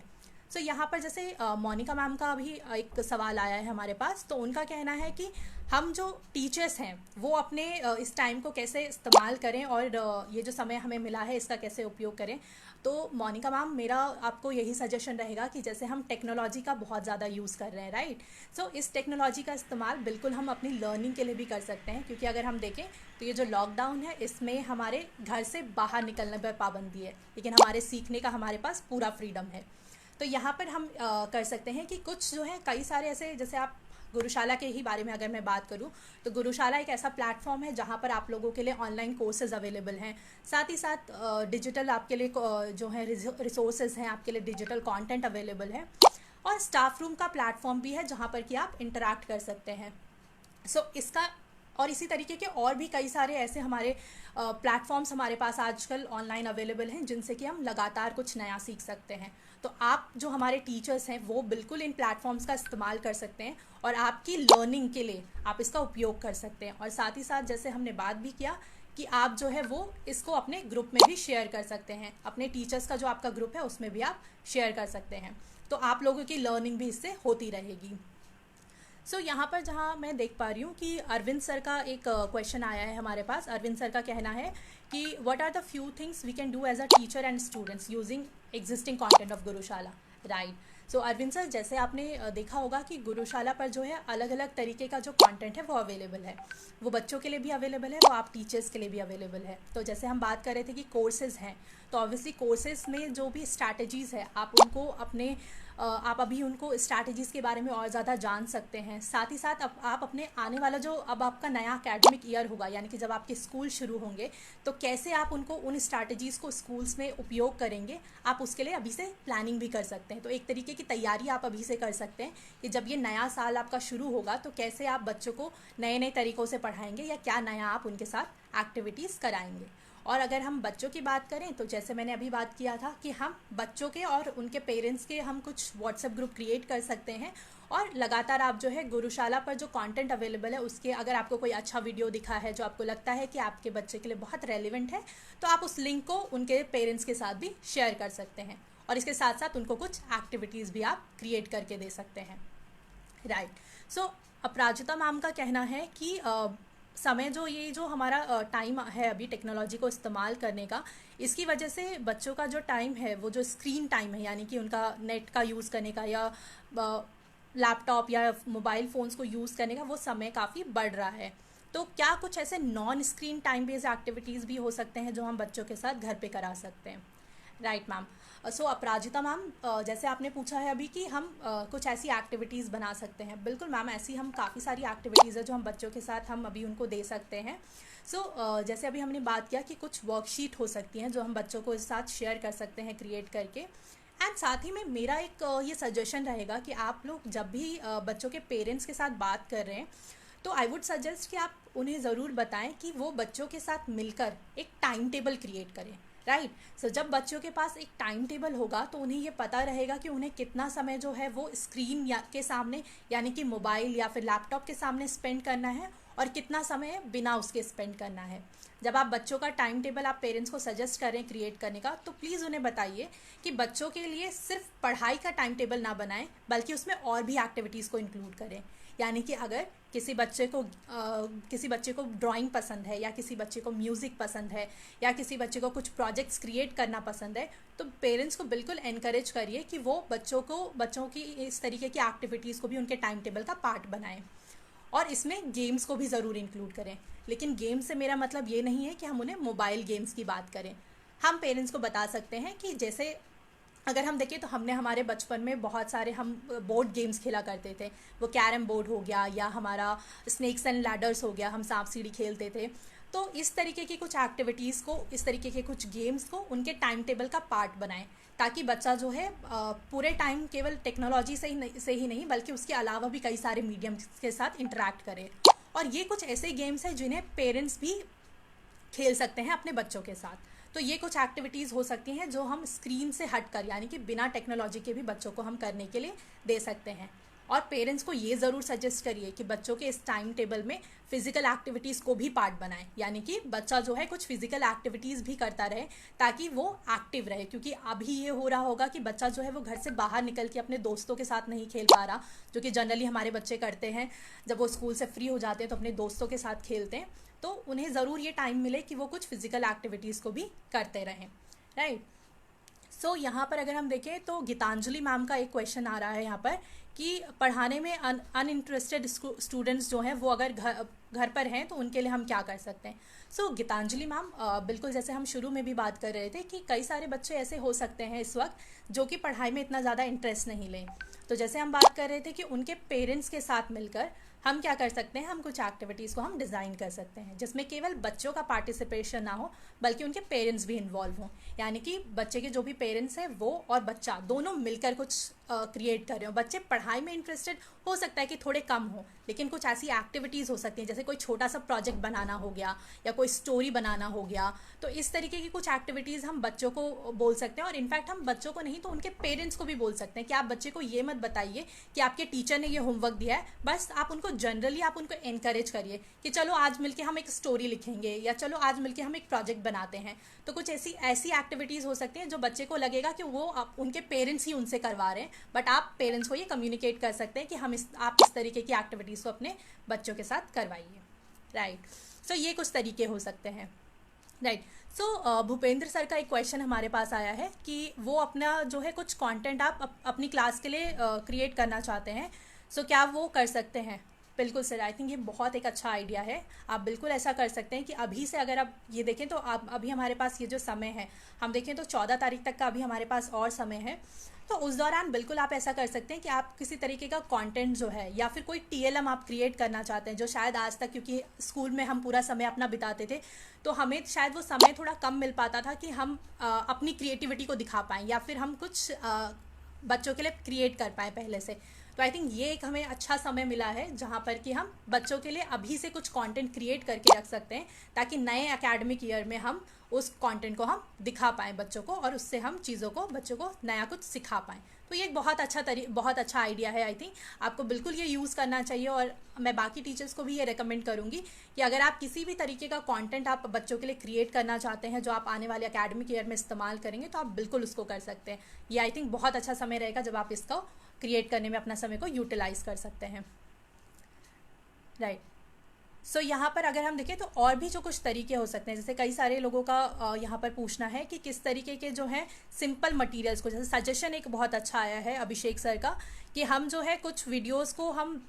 सो यहाँ पर जैसे मोनिका मैम का भी एक सवाल आया है हमारे पास, तो उनका कहना है कि हम जो टीचर्स हैं वो अपने इस टाइम को कैसे इस्तेमाल करें और ये जो समय हमें मिला है इसका कैसे उपयोग करें। तो मोनिका मैम, मेरा आपको यही सजेशन रहेगा कि जैसे हम टेक्नोलॉजी का बहुत ज़्यादा यूज़ कर रहे हैं, राइट, सो इस टेक्नोलॉजी का इस्तेमाल बिल्कुल हम अपनी लर्निंग के लिए भी कर सकते हैं, क्योंकि अगर हम देखें तो ये जो लॉकडाउन है इसमें हमारे घर से बाहर निकलने पर पाबंदी है, लेकिन हमारे सीखने का हमारे पास पूरा फ्रीडम है। तो यहाँ पर हम कर सकते हैं कि कुछ जो है कई सारे ऐसे, जैसे आप गुरुशाला के ही बारे में अगर मैं बात करूँ तो गुरुशाला एक ऐसा प्लेटफॉर्म है जहाँ पर आप लोगों के लिए ऑनलाइन कोर्सेज अवेलेबल हैं, साथ ही साथ डिजिटल आपके लिए जो है रिसोर्सेज हैं, आपके लिए डिजिटल कंटेंट अवेलेबल है, और स्टाफ रूम का प्लेटफॉर्म भी है जहाँ पर कि आप इंटरैक्ट कर सकते हैं। सो इसका और इसी तरीके के और भी कई सारे ऐसे हमारे प्लेटफॉर्म्स हमारे पास आजकल ऑनलाइन अवेलेबल हैं जिनसे कि हम लगातार कुछ नया सीख सकते हैं। तो आप जो हमारे टीचर्स हैं वो बिल्कुल इन प्लेटफॉर्म्स का इस्तेमाल कर सकते हैं और आपकी लर्निंग के लिए आप इसका उपयोग कर सकते हैं। और साथ ही साथ जैसे हमने बात भी किया कि आप जो है वो इसको अपने ग्रुप में भी शेयर कर सकते हैं, अपने टीचर्स का जो आपका ग्रुप है उसमें भी आप शेयर कर सकते हैं, तो आप लोगों की लर्निंग भी इससे होती रहेगी। सो यहाँ पर जहाँ मैं देख पा रही हूँ कि अरविंद सर का एक क्वेश्चन आया है हमारे पास। अरविंद सर का कहना है कि what are the few things we can do as a teacher and students using existing content of Gurushala, right. So Arvind sir, जैसे आपने देखा होगा कि गुरुशाला पर जो है अलग अलग तरीके का जो कंटेंट है वो अवेलेबल है, वो बच्चों के लिए भी अवेलेबल है, वो आप टीचर्स के लिए भी अवेलेबल है। तो जैसे हम बात कर रहे थे कि कोर्सेज़ हैं, तो ऑब्वियसली कोर्सेज़ में जो भी स्ट्रैटेजीज़ है आप उनको अपने आप अभी उनको स्ट्रैटेजीज़ के बारे में और ज़्यादा जान सकते हैं। साथ ही साथ अब आप अपने आने वाला जो अब आपका नया एकेडमिक ईयर होगा, यानी कि जब आपके स्कूल शुरू होंगे, तो कैसे आप उनको उन स्ट्रैटेजीज़ को स्कूल्स में उपयोग करेंगे, आप उसके लिए अभी से प्लानिंग भी कर सकते हैं। तो एक तरीके की तैयारी आप अभी से कर सकते हैं कि जब ये नया साल आपका शुरू होगा तो कैसे आप बच्चों को नए नए तरीक़ों से पढ़ाएंगे या क्या नया आप उनके साथ एक्टिविटीज़ कराएंगे। और अगर हम बच्चों की बात करें तो जैसे मैंने अभी बात किया था कि हम बच्चों के और उनके पेरेंट्स के हम कुछ व्हाट्सएप ग्रुप क्रिएट कर सकते हैं, और लगातार आप जो है गुरुशाला पर जो कंटेंट अवेलेबल है उसके, अगर आपको कोई अच्छा वीडियो दिखा है जो आपको लगता है कि आपके बच्चे के लिए बहुत रेलिवेंट है, तो आप उस लिंक को उनके पेरेंट्स के साथ भी शेयर कर सकते हैं, और इसके साथ साथ उनको कुछ एक्टिविटीज़ भी आप क्रिएट करके दे सकते हैं, राइट। सो अपराजिता मैम का कहना है कि समय ये जो हमारा टाइम है अभी टेक्नोलॉजी को इस्तेमाल करने का, इसकी वजह से बच्चों का जो टाइम है वो जो स्क्रीन टाइम है, यानी कि उनका नेट का यूज़ करने का या लैपटॉप या मोबाइल फ़ोन्स को यूज़ करने का वो समय काफ़ी बढ़ रहा है। तो क्या कुछ ऐसे non screen time based activities भी हो सकते हैं जो हम बच्चों के साथ घर पे करा सकते हैं, राइट मैम। सो अपराजिता मैम, जैसे आपने पूछा है अभी कि हम कुछ ऐसी एक्टिविटीज़ बना सकते हैं, बिल्कुल मैम, ऐसी हम काफ़ी सारी एक्टिविटीज़ है जो हम बच्चों के साथ हम अभी उनको दे सकते हैं। सो जैसे अभी हमने बात किया कि कुछ वर्कशीट हो सकती हैं जो हम बच्चों को इस साथ शेयर कर सकते हैं क्रिएट करके। एंड साथ ही में मेरा एक ये सजेशन रहेगा कि आप लोग जब भी बच्चों के पेरेंट्स के साथ बात कर रहे हैं तो आई वुड सजेस्ट कि आप उन्हें ज़रूर बताएं कि वो बच्चों के साथ मिलकर एक टाइम टेबल क्रिएट करें, राइट। सो जब बच्चों के पास एक टाइम टेबल होगा तो उन्हें ये पता रहेगा कि उन्हें कितना समय जो है वो स्क्रीन के सामने, यानी कि मोबाइल या फिर लैपटॉप के सामने स्पेंड करना है और कितना समय बिना उसके स्पेंड करना है। जब आप बच्चों का टाइम टेबल आप पेरेंट्स को सजेस्ट करें क्रिएट करने का, तो प्लीज़ उन्हें बताइए कि बच्चों के लिए सिर्फ पढ़ाई का टाइम टेबल ना बनाएं, बल्कि उसमें और भी एक्टिविटीज़ को इंक्लूड करें। यानी कि अगर किसी बच्चे को ड्राइंग पसंद है, या किसी बच्चे को म्यूज़िक पसंद है, या किसी बच्चे को कुछ प्रोजेक्ट्स क्रिएट करना पसंद है, तो पेरेंट्स को बिल्कुल एनकरेज करिए कि वो बच्चों की इस तरीके की एक्टिविटीज़ को भी उनके टाइम टेबल का पार्ट बनाएं। और इसमें गेम्स को भी ज़रूर इंक्लूड करें, लेकिन गेम्स से मेरा मतलब ये नहीं है कि हम उन्हें मोबाइल गेम्स की बात करें। हम पेरेंट्स को बता सकते हैं कि जैसे अगर हम देखें तो हमने हमारे बचपन में बहुत सारे हम बोर्ड गेम्स खेला करते थे, वो कैरम बोर्ड हो गया या हमारा स्नेक्स एंड लैडर्स हो गया, हम सांप सीढ़ी खेलते थे। तो इस तरीके की कुछ एक्टिविटीज़ को, इस तरीके के कुछ गेम्स को उनके टाइम टेबल का पार्ट बनाएं, ताकि बच्चा जो है पूरे टाइम केवल टेक्नोलॉजी से ही नहीं बल्कि उसके अलावा भी कई सारे मीडियम्स के साथ इंटरेक्ट करे। और ये कुछ ऐसे गेम्स हैं जिन्हें पेरेंट्स भी खेल सकते हैं अपने बच्चों के साथ। तो ये कुछ एक्टिविटीज़ हो सकती हैं जो हम स्क्रीन से हट कर यानी कि बिना टेक्नोलॉजी के भी बच्चों को हम करने के लिए दे सकते हैं। और पेरेंट्स को ये ज़रूर सजेस्ट करिए कि बच्चों के इस टाइम टेबल में फ़िज़िकल एक्टिविटीज़ को भी पार्ट बनाएं, यानी कि बच्चा जो है कुछ फ़िज़िकल एक्टिविटीज़ भी करता रहे ताकि वो एक्टिव रहे। क्योंकि अभी ये हो रहा होगा कि बच्चा जो है वो घर से बाहर निकल के अपने दोस्तों के साथ नहीं खेल पा रहा, जो कि जनरली हमारे बच्चे करते हैं। जब वो स्कूल से फ्री हो जाते हैं तो अपने दोस्तों के साथ खेलते हैं, तो उन्हें ज़रूर ये टाइम मिले कि वो कुछ फ़िज़िकल एक्टिविटीज़ को भी करते रहें, राइट। सो यहाँ पर अगर हम देखें तो गीतांजलि मैम का एक क्वेश्चन आ रहा है यहाँ पर कि पढ़ाने में अनइंटरेस्टेड स्टूडेंट्स जो हैं वो अगर घर पर हैं तो उनके लिए हम क्या कर सकते हैं। सो गीतांजलि मैम, बिल्कुल जैसे हम शुरू में भी बात कर रहे थे कि कई सारे बच्चे ऐसे हो सकते हैं इस वक्त जो कि पढ़ाई में इतना ज़्यादा इंटरेस्ट नहीं लें। तो जैसे हम बात कर रहे थे कि उनके पेरेंट्स के साथ मिलकर हम क्या कर सकते हैं, हम कुछ एक्टिविटीज़ को हम डिज़ाइन कर सकते हैं जिसमें केवल बच्चों का पार्टिसिपेशन ना हो बल्कि उनके पेरेंट्स भी इन्वॉल्व हों। यानी कि बच्चे के जो भी पेरेंट्स हैं वो और बच्चा दोनों मिलकर कुछ क्रिएट कर रहे हो। बच्चे पढ़ाई में इंटरेस्टेड हो सकता है कि थोड़े कम हो, लेकिन कुछ ऐसी एक्टिविटीज़ हो सकती हैं जैसे कोई छोटा सा प्रोजेक्ट बनाना हो गया या कोई स्टोरी बनाना हो गया। तो इस तरीके की कुछ एक्टिविटीज़ हम बच्चों को बोल सकते हैं, और इनफैक्ट हम बच्चों को नहीं तो उनके पेरेंट्स को भी बोल सकते हैं कि आप बच्चे को ये मत बताइए कि आपके टीचर ने ये होमवर्क दिया है, बस आप उनको जनरली आप उनको एनकरेज करिए कि चलो आज मिलके हम एक स्टोरी लिखेंगे या चलो आज मिलके हम एक प्रोजेक्ट बनाते हैं। तो कुछ ऐसी एक्टिविटीज़ हो सकती हैं जो बच्चे को लगेगा कि वो उनके पेरेंट्स ही उनसे करवा रहे हैं, बट आप पेरेंट्स को ये कम्युनिकेट कर सकते हैं कि आप इस तरीके की एक्टिविटीज़ को अपने बच्चों के साथ करवाइए, राइट। सो ये कुछ तरीके हो सकते हैं, राइट। सो भूपेंद्र सर का एक क्वेश्चन हमारे पास आया है कि वो अपना जो है कुछ कंटेंट आप अपनी क्लास के लिए क्रिएट करना चाहते हैं, सो क्या वो कर सकते हैं। बिल्कुल सर, आई थिंक ये बहुत एक अच्छा आइडिया है। आप बिल्कुल ऐसा कर सकते हैं कि अभी से अगर आप ये देखें तो आप अभी हमारे पास ये जो समय है हम देखें तो 14 तारीख तक का अभी हमारे पास और समय है। तो उस दौरान बिल्कुल आप ऐसा कर सकते हैं कि आप किसी तरीके का कंटेंट जो है या फिर कोई टीएलएम आप क्रिएट करना चाहते हैं जो शायद आज तक, क्योंकि स्कूल में हम पूरा समय अपना बिताते थे तो हमें शायद वो समय थोड़ा कम मिल पाता था कि हम अपनी क्रिएटिविटी को दिखा पाएँ या फिर हम कुछ बच्चों के लिए क्रिएट कर पाएँ पहले से। तो आई थिंक ये एक हमें अच्छा समय मिला है जहाँ पर कि हम बच्चों के लिए अभी से कुछ कंटेंट क्रिएट करके रख सकते हैं ताकि नए एकेडमिक ईयर में हम उस कंटेंट को हम दिखा पाएँ बच्चों को, और उससे हम चीज़ों को बच्चों को नया कुछ सिखा पाएँ। तो ये एक बहुत अच्छा आइडिया है। आई थिंक आपको बिल्कुल ये यूज़ करना चाहिए, और मैं बाकी टीचर्स को भी ये रेकमेंड करूँगी कि अगर आप किसी भी तरीके का कंटेंट आप बच्चों के लिए क्रिएट करना चाहते हैं जो आप आने वाले एकेडमिक ईयर में इस्तेमाल करेंगे तो आप बिल्कुल उसको कर सकते हैं। ये आई थिंक बहुत अच्छा समय रहेगा जब आप इसको क्रिएट करने में अपना समय को यूटिलाइज कर सकते हैं, राइट। सो यहाँ पर अगर हम देखें तो और भी जो कुछ तरीके हो सकते हैं, जैसे कई सारे लोगों का यहाँ पर पूछना है कि किस तरीके के जो है सिंपल मटेरियल्स को, जैसे सजेशन एक बहुत अच्छा आया है अभिषेक सर का कि हम जो है कुछ वीडियोस को हम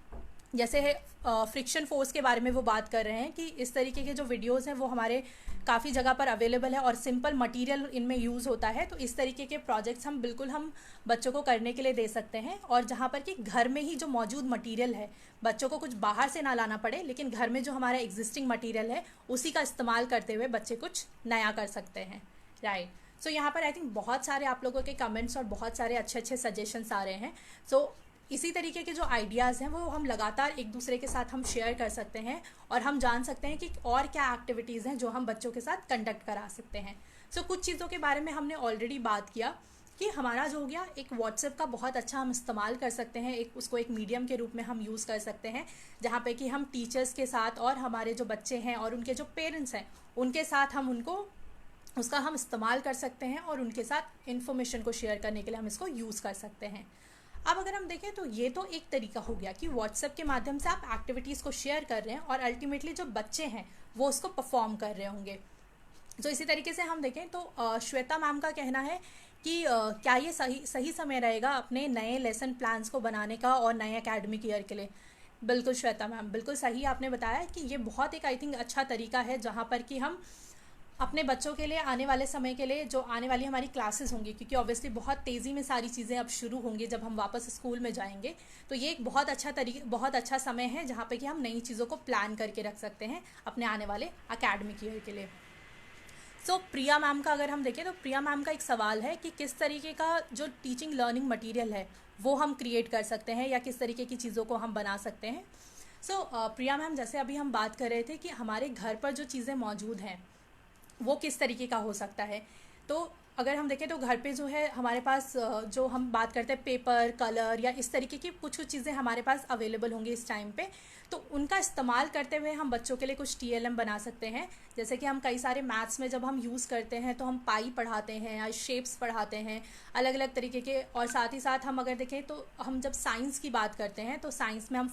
जैसे है फ्रिक्शन फोर्स के बारे में वो बात कर रहे हैं कि इस तरीके के जो वीडियोस हैं वो हमारे काफ़ी जगह पर अवेलेबल है और सिंपल मटेरियल इनमें यूज़ होता है। तो इस तरीके के प्रोजेक्ट्स हम बिल्कुल हम बच्चों को करने के लिए दे सकते हैं, और जहाँ पर कि घर में ही जो मौजूद मटेरियल है बच्चों को कुछ बाहर से ना लाना पड़े, लेकिन घर में जो हमारा एग्जिस्टिंग मटेरियल है उसी का इस्तेमाल करते हुए बच्चे कुछ नया कर सकते हैं, राइट। सो यहाँ पर आई थिंक बहुत सारे आप लोगों के कमेंट्स और बहुत सारे अच्छे अच्छे सजेशंस आ रहे हैं। सो इसी तरीके के जो आइडियाज़ हैं वो हम लगातार एक दूसरे के साथ हम शेयर कर सकते हैं और हम जान सकते हैं कि और क्या एक्टिविटीज़ हैं जो हम बच्चों के साथ कंडक्ट करा सकते हैं। सो कुछ चीज़ों के बारे में हमने ऑलरेडी बात किया कि हमारा जो हो गया एक व्हाट्सएप का बहुत अच्छा हम इस्तेमाल कर सकते हैं, उसको एक मीडियम के रूप में हम यूज़ कर सकते हैं जहाँ पे कि हम टीचर्स के साथ और हमारे जो बच्चे हैं और उनके जो पेरेंट्स हैं उनके साथ हम उसका हम इस्तेमाल कर सकते हैं और उनके साथ इन्फॉर्मेशन को शेयर करने के लिए हम इसको यूज़ कर सकते हैं। अब अगर हम देखें तो ये तो एक तरीका हो गया कि व्हाट्सएप के माध्यम से आप एक्टिविटीज़ को शेयर कर रहे हैं और अल्टीमेटली जो बच्चे हैं वो उसको परफॉर्म कर रहे होंगे। तो इसी तरीके से हम देखें तो श्वेता मैम का कहना है कि क्या ये सही समय रहेगा अपने नए लेसन प्लान्स को बनाने का और नए एकेडमिक ईयर के लिए। बिल्कुल श्वेता मैम, बिल्कुल सही आपने बताया कि ये बहुत एक आई थिंक अच्छा तरीका है जहाँ पर कि हम अपने बच्चों के लिए आने वाले समय के लिए जो आने वाली हमारी क्लासेस होंगी, क्योंकि ऑब्वियसली बहुत तेज़ी में सारी चीज़ें अब शुरू होंगी जब हम वापस स्कूल में जाएंगे, तो ये एक बहुत अच्छा समय है जहाँ पे कि हम नई चीज़ों को प्लान करके रख सकते हैं अपने आने वाले एकेडमिक ईयर के लिए। सो प्रिया मैम का अगर हम देखें तो प्रिया मैम का एक सवाल है कि किस तरीके का जो टीचिंग लर्निंग मटीरियल है वो हम क्रिएट कर सकते हैं या किस तरीके की चीज़ों को हम बना सकते हैं। सो प्रिया मैम, जैसे अभी हम बात कर रहे थे कि हमारे घर पर जो चीज़ें मौजूद हैं वो किस तरीके का हो सकता है। तो अगर हम देखें तो घर पे जो है हमारे पास जो हम बात करते हैं पेपर कलर या इस तरीके की कुछ कुछ चीज़ें हमारे पास अवेलेबल होंगी इस टाइम पे, तो उनका इस्तेमाल करते हुए हम बच्चों के लिए कुछ टीएलएम बना सकते हैं। जैसे कि हम कई सारे मैथ्स में जब हम यूज़ करते हैं तो हम पाई पढ़ाते हैं या शेप्स पढ़ाते हैं अलग अलग तरीके के। और साथ ही साथ हम अगर देखें तो हम जब साइंस की बात करते हैं तो साइंस में हम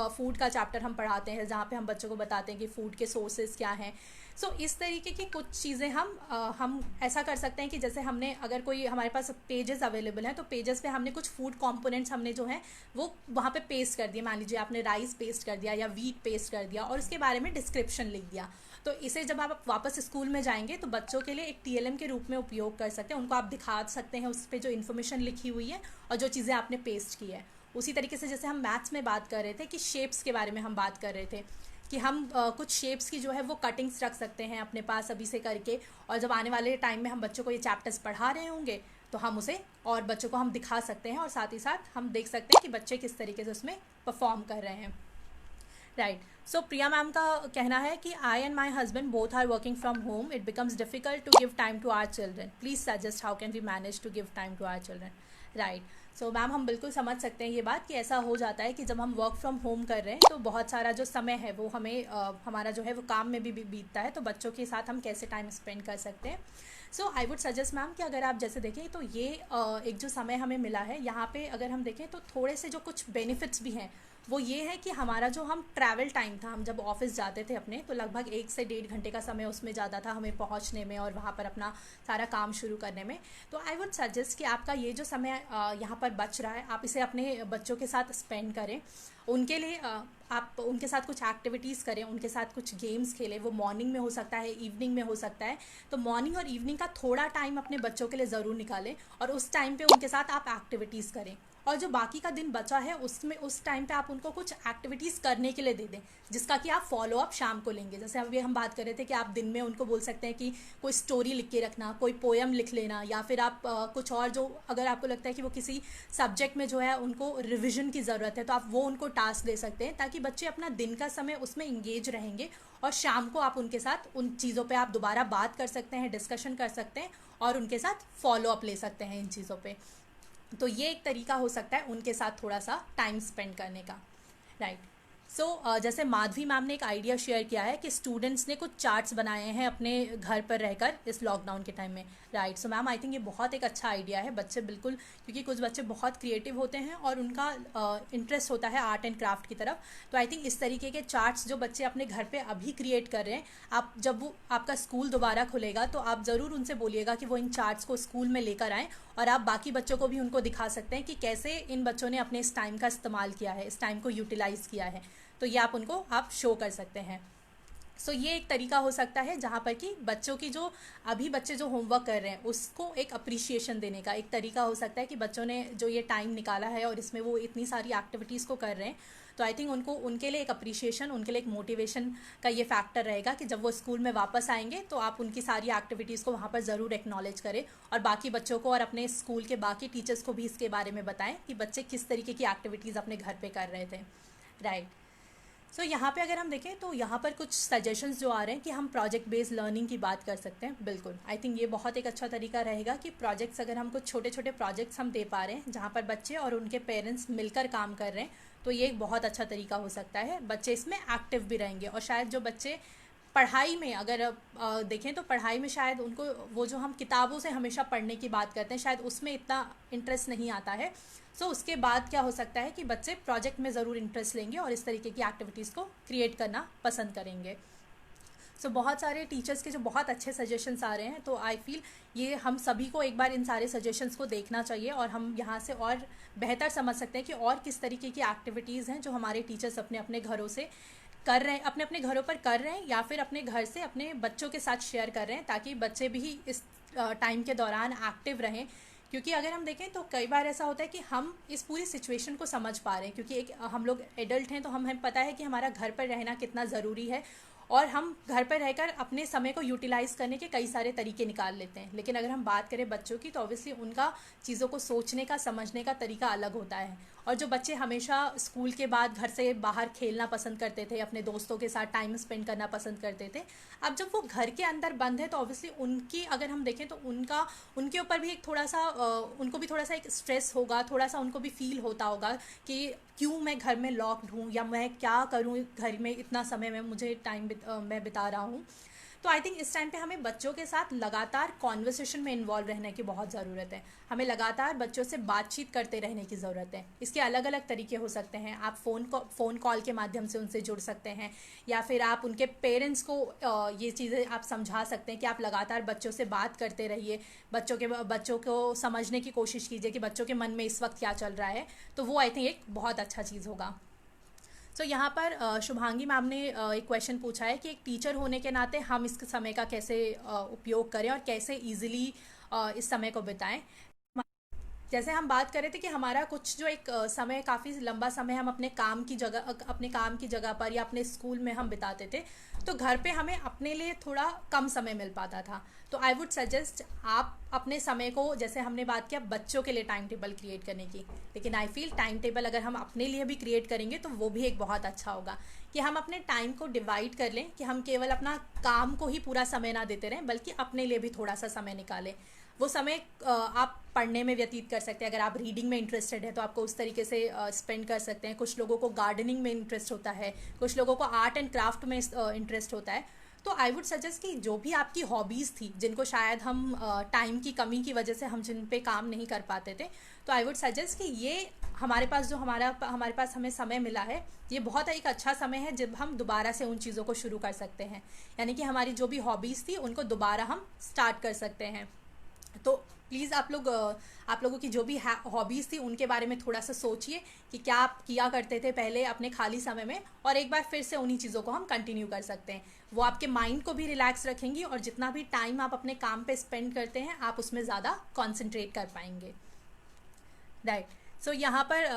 फूड का चैप्टर हम पढ़ाते हैं, जहाँ पे हम बच्चों को बताते हैं कि फूड के सोर्सेज क्या हैं। सो इस तरीके की कुछ चीज़ें हम ऐसा कर सकते हैं कि जैसे हमने अगर कोई हमारे पास पेजेस अवेलेबल हैं तो पेजेस पे हमने कुछ फूड कंपोनेंट्स हमने जो है वो वहाँ पे पेस्ट कर दिया। मान लीजिए आपने राइस पेस्ट कर दिया या वीट पेस्ट कर दिया और उसके बारे में डिस्क्रिप्शन लिख दिया, तो इसे जब आप वापस स्कूल में जाएंगे तो बच्चों के लिए एक टीएलएम के रूप में उपयोग कर सकते हैं। उनको आप दिखा सकते हैं उस पर जो इन्फॉर्मेशन लिखी हुई है और जो चीज़ें आपने पेस्ट की है। उसी तरीके से जैसे हम मैथ्स में बात कर रहे थे कि शेप्स के बारे में हम बात कर रहे थे कि हम कुछ शेप्स की जो है वो कटिंग्स रख सकते हैं अपने पास अभी से करके, और जब आने वाले टाइम में हम बच्चों को ये चैप्टर्स पढ़ा रहे होंगे तो हम उसे और बच्चों को हम दिखा सकते हैं और साथ ही साथ हम देख सकते हैं कि बच्चे किस तरीके से उसमें परफॉर्म कर रहे हैं। राइट। सो प्रिया मैम का कहना है कि I and my husband both are working from home, it becomes difficult to give time to our children, please suggest how can we manage to give time to our children. Right. So ma'am हम बिल्कुल समझ सकते हैं ये बात कि ऐसा हो जाता है कि जब हम वर्क फ्रॉम होम कर रहे हैं तो बहुत सारा जो समय है वो हमें हमारा जो है वो काम में भी बीतता है, तो बच्चों के साथ हम कैसे टाइम स्पेंड कर सकते हैं। सो आई वुड सजेस्ट मैम कि अगर आप जैसे देखें तो ये एक जो समय हमें मिला है यहाँ पे अगर हम देखें तो थोड़े से जो कुछ बेनिफिट्स भी हैं वो ये है कि हमारा जो हम ट्रैवल टाइम था, हम जब ऑफिस जाते थे अपने तो लगभग 1 से 1.5 घंटे का समय उसमें ज़्यादा था हमें पहुंचने में और वहाँ पर अपना सारा काम शुरू करने में। तो आई वुड सजेस्ट कि आपका ये जो समय यहाँ पर बच रहा है आप इसे अपने बच्चों के साथ स्पेंड करें। उनके लिए आप उनके साथ कुछ एक्टिविटीज़ करें, उनके साथ कुछ गेम्स खेलें। वो मॉर्निंग में हो सकता है, इवनिंग में हो सकता है, तो मॉर्निंग और इवनिंग का थोड़ा टाइम अपने बच्चों के लिए ज़रूर निकालें और उस टाइम पे उनके साथ आप एक्टिविटीज़ करें। और जो बाकी का दिन बचा है उसमें उस टाइम पे आप उनको कुछ एक्टिविटीज़ करने के लिए दे दें जिसका कि आप फॉलो अप शाम को लेंगे। जैसे अभी हम बात कर रहे थे कि आप दिन में उनको बोल सकते हैं कि कोई स्टोरी लिख के रखना, कोई पोएम लिख लेना, या फिर आप कुछ और जो अगर आपको लगता है कि वो किसी सब्जेक्ट में जो है उनको रिविजन की ज़रूरत है तो आप वो उनको टास्क दे सकते हैं ताकि बच्चे अपना दिन का समय उसमें इंगेज रहेंगे और शाम को आप उनके साथ उन चीज़ों पे आप दोबारा बात कर सकते हैं, डिस्कशन कर सकते हैं और उनके साथ फॉलो अप ले सकते हैं इन चीज़ों पे। तो ये एक तरीका हो सकता है उनके साथ थोड़ा सा टाइम स्पेंड करने का। राइट। सो जैसे माधवी मैम ने एक आइडिया शेयर किया है कि स्टूडेंट्स ने कुछ चार्ट्स बनाए हैं अपने घर पर रहकर इस लॉकडाउन के टाइम में। Right. So ma'am I think ये बहुत एक अच्छा आइडिया है। बच्चे बिल्कुल, क्योंकि कुछ बच्चे बहुत क्रिएटिव होते हैं और उनका इंटरेस्ट होता है आर्ट एंड क्राफ्ट की तरफ, तो आई थिंक इस तरीके के चार्ट्स जो बच्चे अपने घर पे अभी क्रिएट कर रहे हैं, आप जब वो आपका स्कूल दोबारा खुलेगा तो आप ज़रूर उनसे बोलिएगा कि वो इन चार्ट्स को स्कूल में लेकर आएँ और आप बाकी बच्चों को भी उनको दिखा सकते हैं कि कैसे इन बच्चों ने अपने इस टाइम का इस्तेमाल किया है, इस टाइम को यूटिलाइज़ किया है। तो ये आप उनको आप शो कर सकते हैं। सो ये एक तरीका हो सकता है जहाँ पर कि बच्चों की जो अभी बच्चे जो होमवर्क कर रहे हैं उसको एक अप्रिशिएशन देने का एक तरीका हो सकता है कि बच्चों ने जो ये टाइम निकाला है और इसमें वो इतनी सारी एक्टिविटीज़ को कर रहे हैं, तो आई थिंक उनको उनके लिए एक अप्रिशिएशन, उनके लिए एक मोटिवेशन का ये फैक्टर रहेगा कि जब वो स्कूल में वापस आएंगे तो आप उनकी सारी एक्टिविटीज़ को वहाँ पर ज़रूर एक्नॉलेज करें और बाकी बच्चों को और अपने स्कूल के बाकी टीचर्स को भी इसके बारे में बताएं कि बच्चे किस तरीके की एक्टिविटीज़ अपने घर पर कर रहे थे। राइट। सो यहाँ पे अगर हम देखें तो यहाँ पर कुछ सजेशंस जो आ रहे हैं कि हम प्रोजेक्ट बेस्ड लर्निंग की बात कर सकते हैं। बिल्कुल, आई थिंक ये बहुत एक अच्छा तरीका रहेगा कि प्रोजेक्ट्स, अगर हम कुछ छोटे छोटे प्रोजेक्ट्स हम दे पा रहे हैं जहाँ पर बच्चे और उनके पेरेंट्स मिलकर काम कर रहे हैं, तो ये एक बहुत अच्छा तरीका हो सकता है। बच्चे इसमें एक्टिव भी रहेंगे और शायद जो बच्चे पढ़ाई में अगर देखें तो पढ़ाई में शायद उनको वो जो हम किताबों से हमेशा पढ़ने की बात करते हैं शायद उसमें इतना इंटरेस्ट नहीं आता है। सो उसके बाद क्या हो सकता है कि बच्चे प्रोजेक्ट में ज़रूर इंटरेस्ट लेंगे और इस तरीके की एक्टिविटीज़ को क्रिएट करना पसंद करेंगे। सो बहुत सारे टीचर्स के जो बहुत अच्छे सजेशंस आ रहे हैं, तो आई फील ये हम सभी को एक बार इन सारे सजेशंस को देखना चाहिए और हम यहाँ से और बेहतर समझ सकते हैं कि और किस तरीके की एक्टिविटीज़ हैं जो हमारे टीचर्स अपने अपने घरों से कर रहे हैं, अपने अपने घरों पर कर रहे हैं या फिर अपने घर से अपने बच्चों के साथ शेयर कर रहे हैं, ताकि बच्चे भी इस टाइम के दौरान एक्टिव रहें। क्योंकि अगर हम देखें तो कई बार ऐसा होता है कि हम इस पूरी सिचुएशन को समझ पा रहे हैं, क्योंकि एक हम लोग एडल्ट हैं तो हमें पता है कि हमारा घर पर रहना कितना ज़रूरी है और हम घर पर रहकर अपने समय को यूटिलाइज़ करने के कई सारे तरीके निकाल लेते हैं। लेकिन अगर हम बात करें बच्चों की, तो ऑब्वियसली उनका चीज़ों को सोचने का, समझने का तरीका अलग होता है और जो बच्चे हमेशा स्कूल के बाद घर से बाहर खेलना पसंद करते थे, अपने दोस्तों के साथ टाइम स्पेंड करना पसंद करते थे, अब जब वो घर के अंदर बंद है तो ऑब्वियसली उनकी अगर हम देखें तो उनके ऊपर भी एक थोड़ा सा उनको भी थोड़ा सा एक स्ट्रेस होगा, थोड़ा सा उनको भी फील होता होगा कि क्यों मैं घर में लॉक्ड हूँ, या मैं क्या करूँ घर में, इतना समय में मुझे मैं बिता रहा हूँ। तो आई थिंक इस टाइम पे हमें बच्चों के साथ लगातार कॉन्वर्सेशन में इन्वॉल्व रहने की बहुत ज़रूरत है। हमें लगातार बच्चों से बातचीत करते रहने की ज़रूरत है। इसके अलग अलग तरीके हो सकते हैं। आप फ़ोन कॉल के माध्यम से उनसे जुड़ सकते हैं, या फिर आप उनके पेरेंट्स को ये चीज़ें आप समझा सकते हैं कि आप लगातार बच्चों से बात करते रहिए, बच्चों को समझने की कोशिश कीजिए कि बच्चों के मन में इस वक्त क्या चल रहा है। तो वो आई थिंक एक बहुत अच्छा चीज़ होगा। तो यहाँ पर शुभांगी मैम ने एक क्वेश्चन पूछा है कि एक टीचर होने के नाते हम इस समय का कैसे उपयोग करें और कैसे इजीली इस समय को बिताएं। जैसे हम बात कर रहे थे कि हमारा कुछ जो एक समय, काफ़ी लंबा समय हम अपने काम की जगह पर या अपने स्कूल में हम बिताते थे, तो घर पे हमें अपने लिए थोड़ा कम समय मिल पाता था। तो आई वुड सजेस्ट आप अपने समय को, जैसे हमने बात किया बच्चों के लिए टाइम टेबल क्रिएट करने की, लेकिन आई फील टाइम टेबल अगर हम अपने लिए भी क्रिएट करेंगे तो वो भी एक बहुत अच्छा होगा कि हम अपने टाइम को डिवाइड कर लें, कि हम केवल अपना काम को ही पूरा समय ना देते रहें बल्कि अपने लिए भी थोड़ा सा समय निकालें। वो समय आप पढ़ने में व्यतीत कर सकते हैं। अगर आप रीडिंग में इंटरेस्टेड है तो आपको उस तरीके से स्पेंड कर सकते हैं। कुछ लोगों को गार्डनिंग में इंटरेस्ट होता है, कुछ लोगों को आर्ट एंड क्राफ्ट में इंटरेस्ट होता है। तो आई वुड सजेस्ट कि जो भी आपकी हॉबीज़ थी, जिनको शायद हम टाइम की कमी की वजह से हम जिन पे काम नहीं कर पाते थे, तो आई वुड सजेस्ट कि ये हमारे पास हमें समय मिला है, ये बहुत एक अच्छा समय है जब हम दोबारा से उन चीज़ों को शुरू कर सकते हैं। यानी कि हमारी जो भी हॉबीज़ थी उनको दोबारा हम स्टार्ट कर सकते हैं। तो प्लीज़ आप लोगों की जो भी हॉबीज़ थी उनके बारे में थोड़ा सा सोचिए कि क्या आप किया करते थे पहले अपने खाली समय में, और एक बार फिर से उन्हीं चीज़ों को हम कंटिन्यू कर सकते हैं। वो आपके माइंड को भी रिलैक्स रखेंगी और जितना भी टाइम आप अपने काम पे स्पेंड करते हैं आप उसमें ज़्यादा कॉन्सेंट्रेट कर पाएंगे। राइट। सो यहाँ पर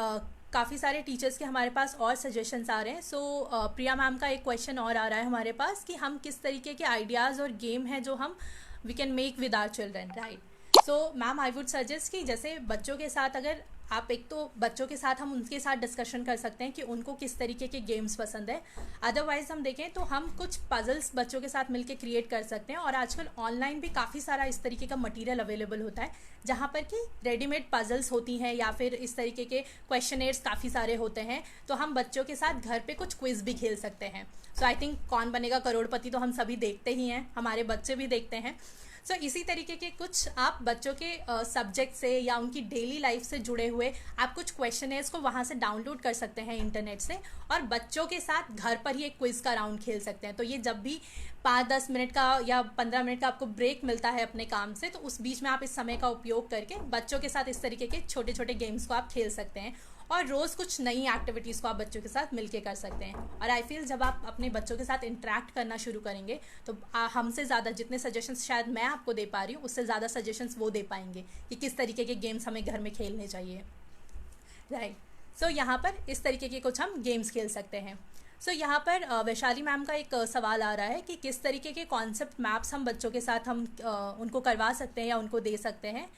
काफ़ी सारे टीचर्स के हमारे पास और सजेशंस आ रहे हैं। सो प्रिया मैम का एक क्वेश्चन और आ रहा है हमारे पास कि हम किस तरीके के आइडियाज़ और गेम हैं जो हम we can make with our children. Right. So ma'am I would suggest कि जैसे बच्चों के साथ, अगर आप एक तो बच्चों के साथ हम उनके साथ डिस्कशन कर सकते हैं कि उनको किस तरीके के गेम्स पसंद है। अदरवाइज हम देखें तो हम कुछ पजल्स बच्चों के साथ मिलके क्रिएट कर सकते हैं, और आजकल ऑनलाइन भी काफ़ी सारा इस तरीके का मटेरियल अवेलेबल होता है जहाँ पर कि रेडीमेड पजल्स होती हैं या फिर इस तरीके के क्वेश्चनेयर्स काफ़ी सारे होते हैं। तो हम बच्चों के साथ घर पे कुछ क्विज भी खेल सकते हैं। सो आई थिंक कौन बनेगा करोड़पति तो हम सभी देखते ही हैं, हमारे बच्चे भी देखते हैं। सो इसी तरीके के कुछ आप बच्चों के सब्जेक्ट से या उनकी डेली लाइफ से जुड़े हुए आप कुछ क्वेश्चनेयर्स को वहाँ से डाउनलोड कर सकते हैं इंटरनेट से, और बच्चों के साथ घर पर ही एक क्विज़ का राउंड खेल सकते हैं। तो ये जब भी 5-10 मिनट का या 15 मिनट का आपको ब्रेक मिलता है अपने काम से, तो उस बीच में आप इस समय का उपयोग करके बच्चों के साथ इस तरीके के छोटे छोटे गेम्स को आप खेल सकते हैं, और रोज़ कुछ नई एक्टिविटीज़ को आप बच्चों के साथ मिलके कर सकते हैं। और आई फील जब आप अपने बच्चों के साथ इंटरेक्ट करना शुरू करेंगे तो हमसे ज़्यादा जितने सजेशंस शायद मैं आपको दे पा रही हूँ, उससे ज़्यादा सजेशंस वो दे पाएंगे कि किस तरीके के गेम्स हमें घर में खेलने चाहिए। राइट। सो यहाँ पर इस तरीके के कुछ हम गेम्स खेल सकते हैं। सो यहाँ पर वैशाली मैम का एक सवाल आ रहा है कि किस तरीके के कॉन्सेप्ट मैप्स हम बच्चों के साथ हम उनको करवा सकते हैं या उनको दे सकते हैं।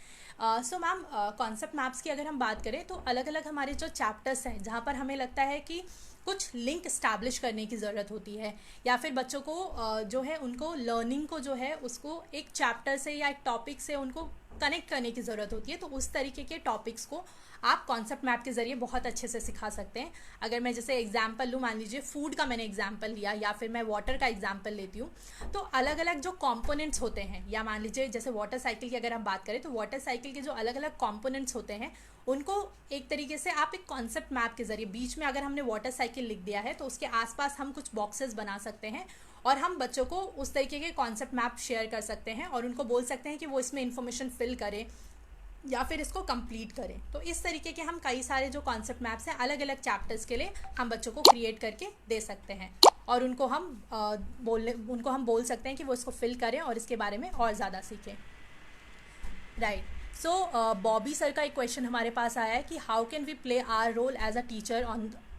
सो मैम, कॉन्सेप्ट मैप्स की अगर हम बात करें तो अलग अलग हमारे जो चैप्टर्स हैं जहाँ पर हमें लगता है कि कुछ लिंक इस्टेब्लिश करने की ज़रूरत होती है, या फिर बच्चों को जो है उनको लर्निंग को जो है उसको एक चैप्टर से या एक टॉपिक से उनको कनेक्ट करने की ज़रूरत होती है, तो उस तरीके के टॉपिक्स को आप कॉन्सेप्ट मैप के ज़रिए बहुत अच्छे से सिखा सकते हैं। अगर मैं जैसे एग्जांपल लूँ, मान लीजिए फूड का मैंने एग्जांपल लिया, या फिर मैं वाटर का एग्जांपल लेती हूँ, तो अलग अलग जो कंपोनेंट्स होते हैं, या मान लीजिए जैसे वाटर साइकिल की अगर हम बात करें तो वाटर साइकिल के जो अलग अलग कंपोनेंट्स होते हैं उनको एक तरीके से आप एक कॉन्सेप्ट मैप के ज़रिए, बीच में अगर हमने वाटर साइकिल लिख दिया है तो उसके आसपास हम कुछ बॉक्सेस बना सकते हैं, और हम बच्चों को उस तरीके के कॉन्सेप्ट मैप शेयर कर सकते हैं और उनको बोल सकते हैं कि वो इसमें इन्फॉर्मेशन फिल करें या फिर इसको कंप्लीट करें। तो इस तरीके के हम कई सारे जो कॉन्सेप्ट मैप्स हैं अलग अलग चैप्टर्स के लिए हम बच्चों को क्रिएट करके दे सकते हैं, और उनको हम बोल सकते हैं कि वो इसको फिल करें और इसके बारे में और ज़्यादा सीखें। राइट। सो बॉबी सर का एक क्वेश्चन हमारे पास आया है कि how can we play our role as a teacher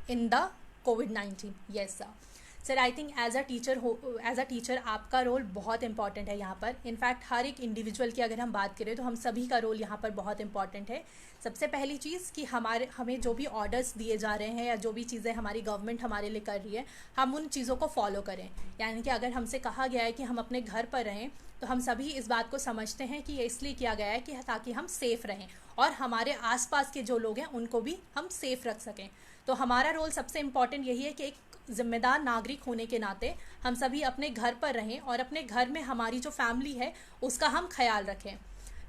in the COVID-19। Yes sir. Sir I think as a teacher आपका रोल बहुत इंपॉर्टेंट है यहाँ पर। इनफैक्ट हर एक इंडिविजुअल की अगर हम बात करें तो हम सभी का रोल यहाँ पर बहुत इंपॉर्टेंट है। सबसे पहली चीज़ कि हमें जो भी ऑर्डर्स दिए जा रहे हैं या जो भी चीज़ें हमारी गवर्नमेंट हमारे लिए कर रही है, हम उन चीज़ों को फॉलो करें। यानी कि अगर हमसे कहा गया है कि हम अपने घर पर रहें, तो हम सभी इस बात को समझते हैं कि ये इसलिए किया गया है कि ताकि हम सेफ़ रहें और हमारे आसपास के जो लोग हैं उनको भी हम सेफ़ रख सकें। तो हमारा रोल सबसे इम्पॉर्टेंट यही है कि एक जिम्मेदार नागरिक होने के नाते हम सभी अपने घर पर रहें और अपने घर में हमारी जो फैमिली है उसका हम ख्याल रखें।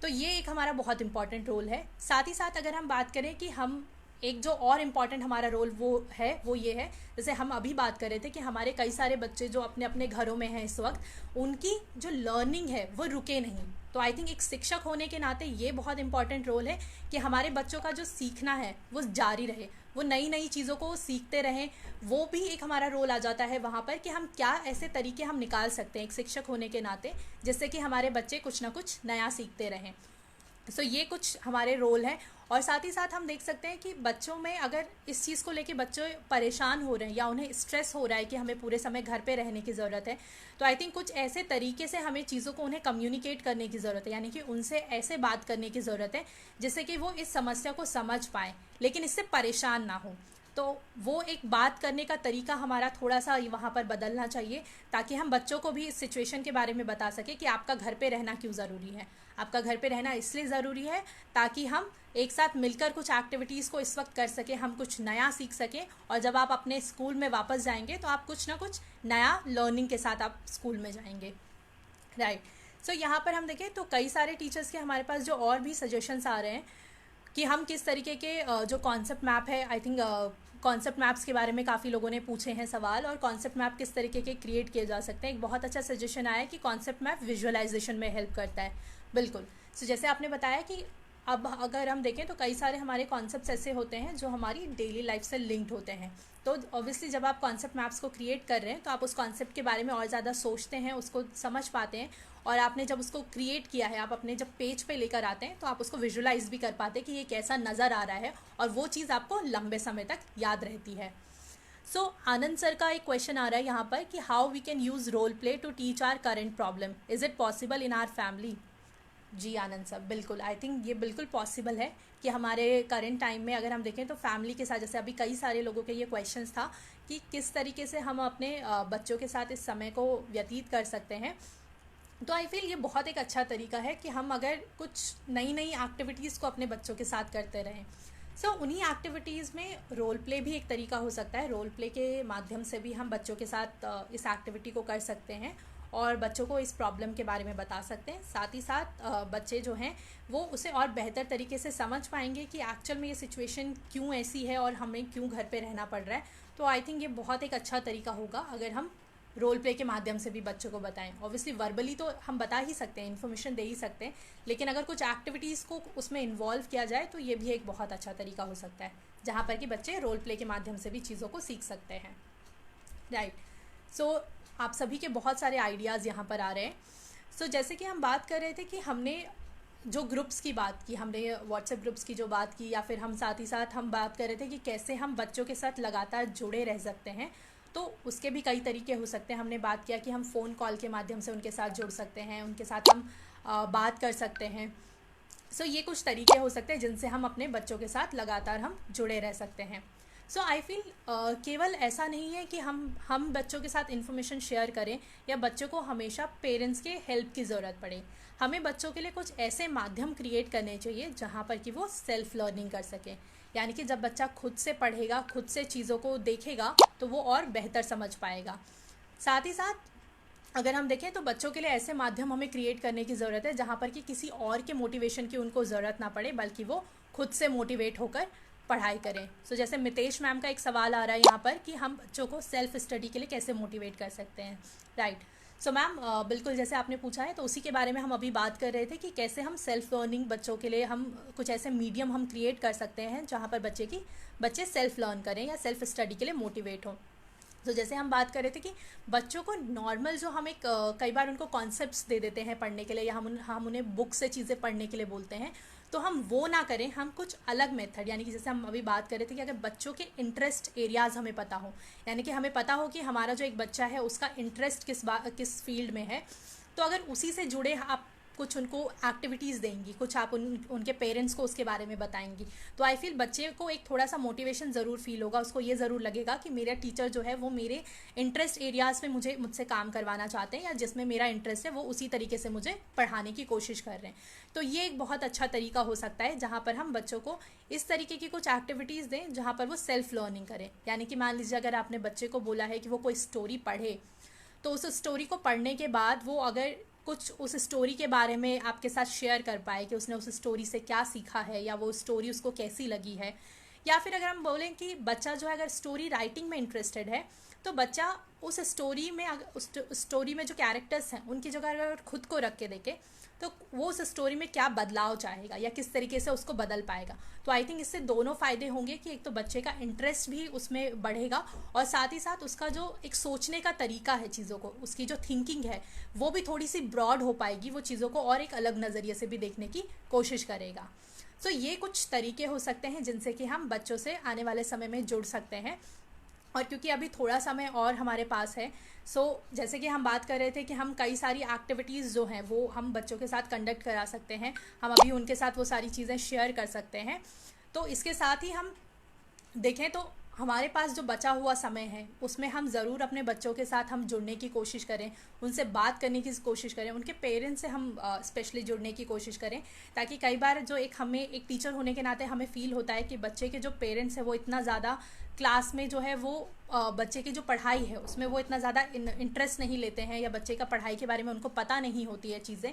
तो ये एक हमारा बहुत इंपॉर्टेंट रोल है। साथ ही साथ अगर हम बात करें कि हम एक जो और इम्पॉर्टेंट हमारा रोल वो ये है, जैसे हम अभी बात कर रहे थे कि हमारे कई सारे बच्चे जो अपने अपने घरों में हैं इस वक्त, उनकी जो लर्निंग है वो रुके नहीं। तो आई थिंक एक शिक्षक होने के नाते ये बहुत इंपॉर्टेंट रोल है कि हमारे बच्चों का जो सीखना है वो जारी रहे, वो नई नई चीज़ों को सीखते रहें। वो भी एक हमारा रोल आ जाता है वहाँ पर कि हम क्या ऐसे तरीके हम निकाल सकते हैं एक शिक्षक होने के नाते, जिससे कि हमारे बच्चे कुछ ना कुछ नया सीखते रहें। सो ये कुछ हमारे रोल हैं। और साथ ही साथ हम देख सकते हैं कि बच्चों में अगर इस चीज़ को लेके बच्चे परेशान हो रहे हैं या उन्हें स्ट्रेस हो रहा है कि हमें पूरे समय घर पे रहने की ज़रूरत है, तो आई थिंक कुछ ऐसे तरीके से हमें चीज़ों को उन्हें कम्युनिकेट करने की ज़रूरत है, यानी कि उनसे ऐसे बात करने की ज़रूरत है जिससे कि वो इस समस्या को समझ पाएँ लेकिन इससे परेशान ना हो। तो वो एक बात करने का तरीका हमारा थोड़ा सा वहाँ पर बदलना चाहिए, ताकि हम बच्चों को भी इस सिचुएशन के बारे में बता सकें कि आपका घर पे रहना क्यों ज़रूरी है। आपका घर पे रहना इसलिए ज़रूरी है ताकि हम एक साथ मिलकर कुछ एक्टिविटीज़ को इस वक्त कर सकें, हम कुछ नया सीख सकें, और जब आप अपने स्कूल में वापस जाएंगे तो आप कुछ ना कुछ नया लर्निंग के साथ आप स्कूल में जाएंगे। राइट। सो यहाँ पर हम देखें तो कई सारे टीचर्स के हमारे पास जो और भी सजेशंस आ रहे हैं कि हम किस तरीके के जो कॉन्सेप्ट मैप है, आई थिंक कॉन्सेप्ट मैप्स के बारे में काफ़ी लोगों ने पूछे हैं सवाल, और कॉन्सेप्ट मैप किस तरीके के क्रिएट किए जा सकते हैं। एक बहुत अच्छा सजेशन आया है कि कॉन्सेप्ट मैप विजुअलाइजेशन में हेल्प करता है। बिल्कुल। सो जैसे आपने बताया कि अब अगर हम देखें तो कई सारे हमारे कॉन्सेप्ट्स ऐसे होते हैं जो हमारी डेली लाइफ से लिंक्ड होते हैं। तो ऑब्वियसली जब आप कॉन्सेप्ट मैप्स को क्रिएट कर रहे हैं तो आप उस कॉन्सेप्ट के बारे में और ज़्यादा सोचते हैं, उसको समझ पाते हैं, और आपने जब उसको क्रिएट किया है, आप अपने जब पेज पे लेकर आते हैं तो आप उसको विजुलाइज भी कर पाते हैं कि ये कैसा नज़र आ रहा है, और वो चीज़ आपको लंबे समय तक याद रहती है। सो आनंद सर का एक क्वेश्चन आ रहा है यहाँ पर कि how we can use role play to teach our current problem, is it possible in our family. जी आनंद सर, बिल्कुल। आई थिंक ये बिल्कुल पॉसिबल है कि हमारे करंट टाइम में अगर हम देखें तो फैमिली के साथ, जैसे अभी कई सारे लोगों के ये क्वेश्चंस था कि किस तरीके से हम अपने बच्चों के साथ इस समय को व्यतीत कर सकते हैं। तो आई फील ये बहुत एक अच्छा तरीका है कि हम अगर कुछ नई नई एक्टिविटीज़ को अपने बच्चों के साथ करते रहें। सो उन्हीं एक्टिविटीज़ में रोल प्ले भी एक तरीका हो सकता है। रोल प्ले के माध्यम से भी हम बच्चों के साथ इस एक्टिविटी को कर सकते हैं और बच्चों को इस प्रॉब्लम के बारे में बता सकते हैं। साथ ही साथ बच्चे जो हैं वो उसे और बेहतर तरीके से समझ पाएंगे कि एक्चुअल में ये सिचुएशन क्यों ऐसी है और हमें क्यों घर पे रहना पड़ रहा है। तो आई थिंक ये बहुत एक अच्छा तरीका होगा अगर हम रोल प्ले के माध्यम से भी बच्चों को बताएं। ऑब्वियसली वर्बली तो हम बता ही सकते हैं, इन्फॉर्मेशन दे ही सकते हैं, लेकिन अगर कुछ एक्टिविटीज़ को उसमें इन्वॉल्व किया जाए तो ये भी एक बहुत अच्छा तरीका हो सकता है, जहाँ पर कि बच्चे रोल प्ले के माध्यम से भी चीज़ों को सीख सकते हैं। राइट। सो आप सभी के बहुत सारे आइडियाज़ यहाँ पर आ रहे हैं। सो जैसे कि हम बात कर रहे थे कि हमने जो ग्रुप्स की बात की, हमने व्हाट्सएप ग्रुप्स की जो बात की, या फिर हम साथ ही साथ हम बात कर रहे थे कि कैसे हम बच्चों के साथ लगातार जुड़े रह सकते हैं। तो उसके भी कई तरीके हो सकते हैं। हमने बात किया कि हम फ़ोन कॉल के माध्यम से उनके साथ जुड़ सकते हैं, उनके साथ हम बात कर सकते हैं। सो ये कुछ तरीके हो सकते हैं जिनसे हम अपने बच्चों के साथ लगातार हम जुड़े रह सकते हैं। सो आई फील केवल ऐसा नहीं है कि हम बच्चों के साथ इन्फॉर्मेशन शेयर करें या बच्चों को हमेशा पेरेंट्स के हेल्प की ज़रूरत पड़े। हमें बच्चों के लिए कुछ ऐसे माध्यम क्रिएट करने चाहिए जहाँ पर कि वो सेल्फ लर्निंग कर सकें। यानी कि जब बच्चा खुद से पढ़ेगा, खुद से चीज़ों को देखेगा, तो वो और बेहतर समझ पाएगा। साथ ही साथ अगर हम देखें तो बच्चों के लिए ऐसे माध्यम हमें क्रिएट करने की ज़रूरत है जहाँ पर कि किसी और के मोटिवेशन की उनको ज़रूरत ना पड़े, बल्कि वो खुद से मोटिवेट होकर पढ़ाई करें। सो जैसे मितेश मैम का एक सवाल आ रहा है यहाँ पर कि हम बच्चों को सेल्फ स्टडी के लिए कैसे मोटिवेट कर सकते हैं। राइट। सो मैम बिल्कुल जैसे आपने पूछा है तो उसी के बारे में हम अभी बात कर रहे थे कि कैसे हम सेल्फ लर्निंग बच्चों के लिए हम कुछ ऐसे मीडियम हम क्रिएट कर सकते हैं जहाँ पर बच्चे सेल्फ लर्न करें या सेल्फ स्टडी के लिए मोटिवेट हों। तो जैसे हम बात कर रहे थे कि बच्चों को नॉर्मल जो हम कई बार उनको कॉन्सेप्ट्स दे देते हैं पढ़ने के लिए, या हम उन्हें बुक से चीज़ें पढ़ने के लिए बोलते हैं, तो हम वो ना करें, हम कुछ अलग मेथड, यानी कि जैसे हम अभी बात कर रहे थे कि अगर बच्चों के इंटरेस्ट एरियाज़ हमें पता हो, यानी कि हमें पता हो कि हमारा जो एक बच्चा है उसका इंटरेस्ट किस फील्ड में है, तो अगर उसी से जुड़े आप कुछ उनको एक्टिविटीज़ देंगी, कुछ आप उनके पेरेंट्स को उसके बारे में बताएंगी, तो आई फील बच्चे को एक थोड़ा सा मोटिवेशन ज़रूर फील होगा, उसको ये ज़रूर लगेगा कि मेरा टीचर जो है वो मेरे इंटरेस्ट एरियाज़ में मुझसे काम करवाना चाहते हैं, या जिसमें मेरा इंटरेस्ट है वो उसी तरीके से मुझे पढ़ाने की कोशिश कर रहे हैं। तो ये एक बहुत अच्छा तरीका हो सकता है जहाँ पर हम बच्चों को इस तरीके की कुछ एक्टिविटीज़ दें जहाँ पर वो सेल्फ लर्निंग करें। यानी कि मान लीजिए अगर आपने बच्चे को बोला है कि वो कोई स्टोरी पढ़े, तो उस स्टोरी को पढ़ने के बाद वो अगर कुछ उस स्टोरी के बारे में आपके साथ शेयर कर पाए कि उसने उस स्टोरी से क्या सीखा है, या वो स्टोरी उसको कैसी लगी है, या फिर अगर हम बोलें कि बच्चा जो है अगर स्टोरी राइटिंग में इंटरेस्टेड है, तो बच्चा उस स्टोरी में उस स्टोरी में जो कैरेक्टर्स हैं उनकी जगह अगर खुद को रख के देखे, तो वो उस स्टोरी में क्या बदलाव चाहेगा या किस तरीके से उसको बदल पाएगा। तो आई थिंक इससे दोनों फ़ायदे होंगे कि एक तो बच्चे का इंटरेस्ट भी उसमें बढ़ेगा, और साथ ही साथ उसका जो एक सोचने का तरीका है चीज़ों को, उसकी जो थिंकिंग है वो भी थोड़ी सी ब्रॉड हो पाएगी, वो चीज़ों को और एक अलग नज़रिए से भी देखने की कोशिश करेगा। सो ये कुछ तरीके हो सकते हैं जिनसे कि हम बच्चों से आने वाले समय में जुड़ सकते हैं। और क्योंकि अभी थोड़ा समय और हमारे पास है, जैसे कि हम बात कर रहे थे कि हम कई सारी एक्टिविटीज़ जो हैं वो हम बच्चों के साथ कंडक्ट करा सकते हैं, हम अभी उनके साथ वो सारी चीज़ें शेयर कर सकते हैं। तो इसके साथ ही हम देखें तो हमारे पास जो बचा हुआ समय है उसमें हम ज़रूर अपने बच्चों के साथ हम जुड़ने की कोशिश करें, उनसे बात करने की कोशिश करें, उनके पेरेंट्स से हम स्पेशली जुड़ने की कोशिश करें, ताकि कई बार जो हमें एक टीचर होने के नाते हमें फ़ील होता है कि बच्चे के जो पेरेंट्स हैं वो इतना ज़्यादा क्लास में जो है वो बच्चे की जो पढ़ाई है उसमें वो इतना ज़्यादा इंटरेस्ट नहीं लेते हैं, या बच्चे का पढ़ाई के बारे में उनको पता नहीं होती है चीज़ें।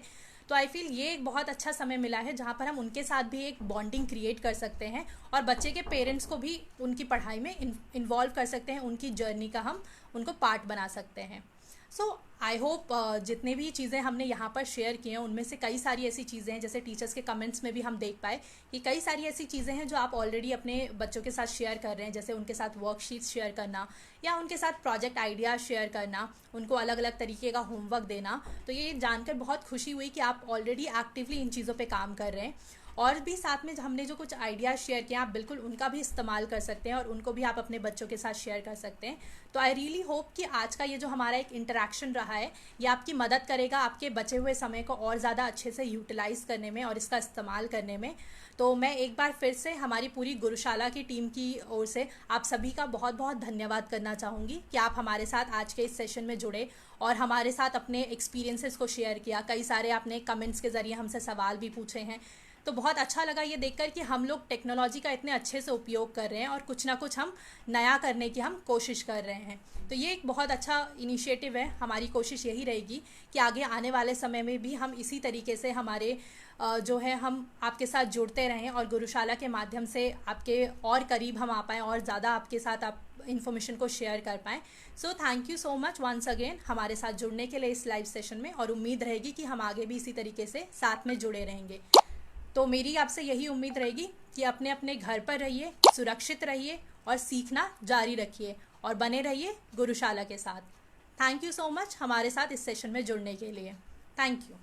तो आई फील ये एक बहुत अच्छा समय मिला है जहाँ पर हम उनके साथ भी एक बॉन्डिंग क्रिएट कर सकते हैं, और बच्चे के पेरेंट्स को भी उनकी पढ़ाई में इन्वॉल्व कर सकते हैं, उनकी जर्नी का हम उनको पार्ट बना सकते हैं। सो आई होप जितने भी चीज़ें हमने यहाँ पर शेयर की हैं उनमें से कई सारी ऐसी चीज़ें हैं, जैसे टीचर्स के कमेंट्स में भी हम देख पाए कि कई सारी ऐसी चीज़ें हैं जो आप ऑलरेडी अपने बच्चों के साथ शेयर कर रहे हैं, जैसे उनके साथ वर्कशीट्स शेयर करना, या उनके साथ प्रोजेक्ट आइडियाज़ शेयर करना, उनको अलग अलग तरीके का होमवर्क देना। तो ये जानकर बहुत खुशी हुई कि आप ऑलरेडी एक्टिवली इन चीज़ों पर काम कर रहे हैं, और भी साथ में हमने जो कुछ आइडियाज़ शेयर किए आप बिल्कुल उनका भी इस्तेमाल कर सकते हैं, और उनको भी आप अपने बच्चों के साथ शेयर कर सकते हैं। तो आई रियली होप कि आज का ये जो हमारा एक इंटरेक्शन रहा है ये आपकी मदद करेगा आपके बचे हुए समय को और ज़्यादा अच्छे से यूटिलाइज़ करने में और इसका इस्तेमाल करने में। तो मैं एक बार फिर से हमारी पूरी गुरुशाला की टीम की ओर से आप सभी का बहुत बहुत धन्यवाद करना चाहूँगी कि आप हमारे साथ आज के इस सेशन में जुड़े और हमारे साथ अपने एक्सपीरियंसेस को शेयर किया। कई सारे आपने कमेंट्स के ज़रिए हमसे सवाल भी पूछे हैं, तो बहुत अच्छा लगा ये देखकर कि हम लोग टेक्नोलॉजी का इतने अच्छे से उपयोग कर रहे हैं और कुछ ना कुछ हम नया करने की हम कोशिश कर रहे हैं। तो ये एक बहुत अच्छा इनिशिएटिव है। हमारी कोशिश यही रहेगी कि आगे आने वाले समय में भी हम इसी तरीके से हमारे जो है हम आपके साथ जुड़ते रहें और गुरुशाला के माध्यम से आपके और करीब हम आ पाएँ और ज़्यादा आपके साथ आप इन्फॉर्मेशन को शेयर कर पाएँ। So thank you so much once again हमारे साथ जुड़ने के लिए इस लाइव सेशन में, और उम्मीद रहेगी कि हम आगे भी इसी तरीके से साथ में जुड़े रहेंगे। तो मेरी आपसे यही उम्मीद रहेगी कि अपने अपने घर पर रहिए, सुरक्षित रहिए और सीखना जारी रखिए, और बने रहिए गुरुशाला के साथ। थैंक यू सो मच हमारे साथ इस सेशन में जुड़ने के लिए। Thank you.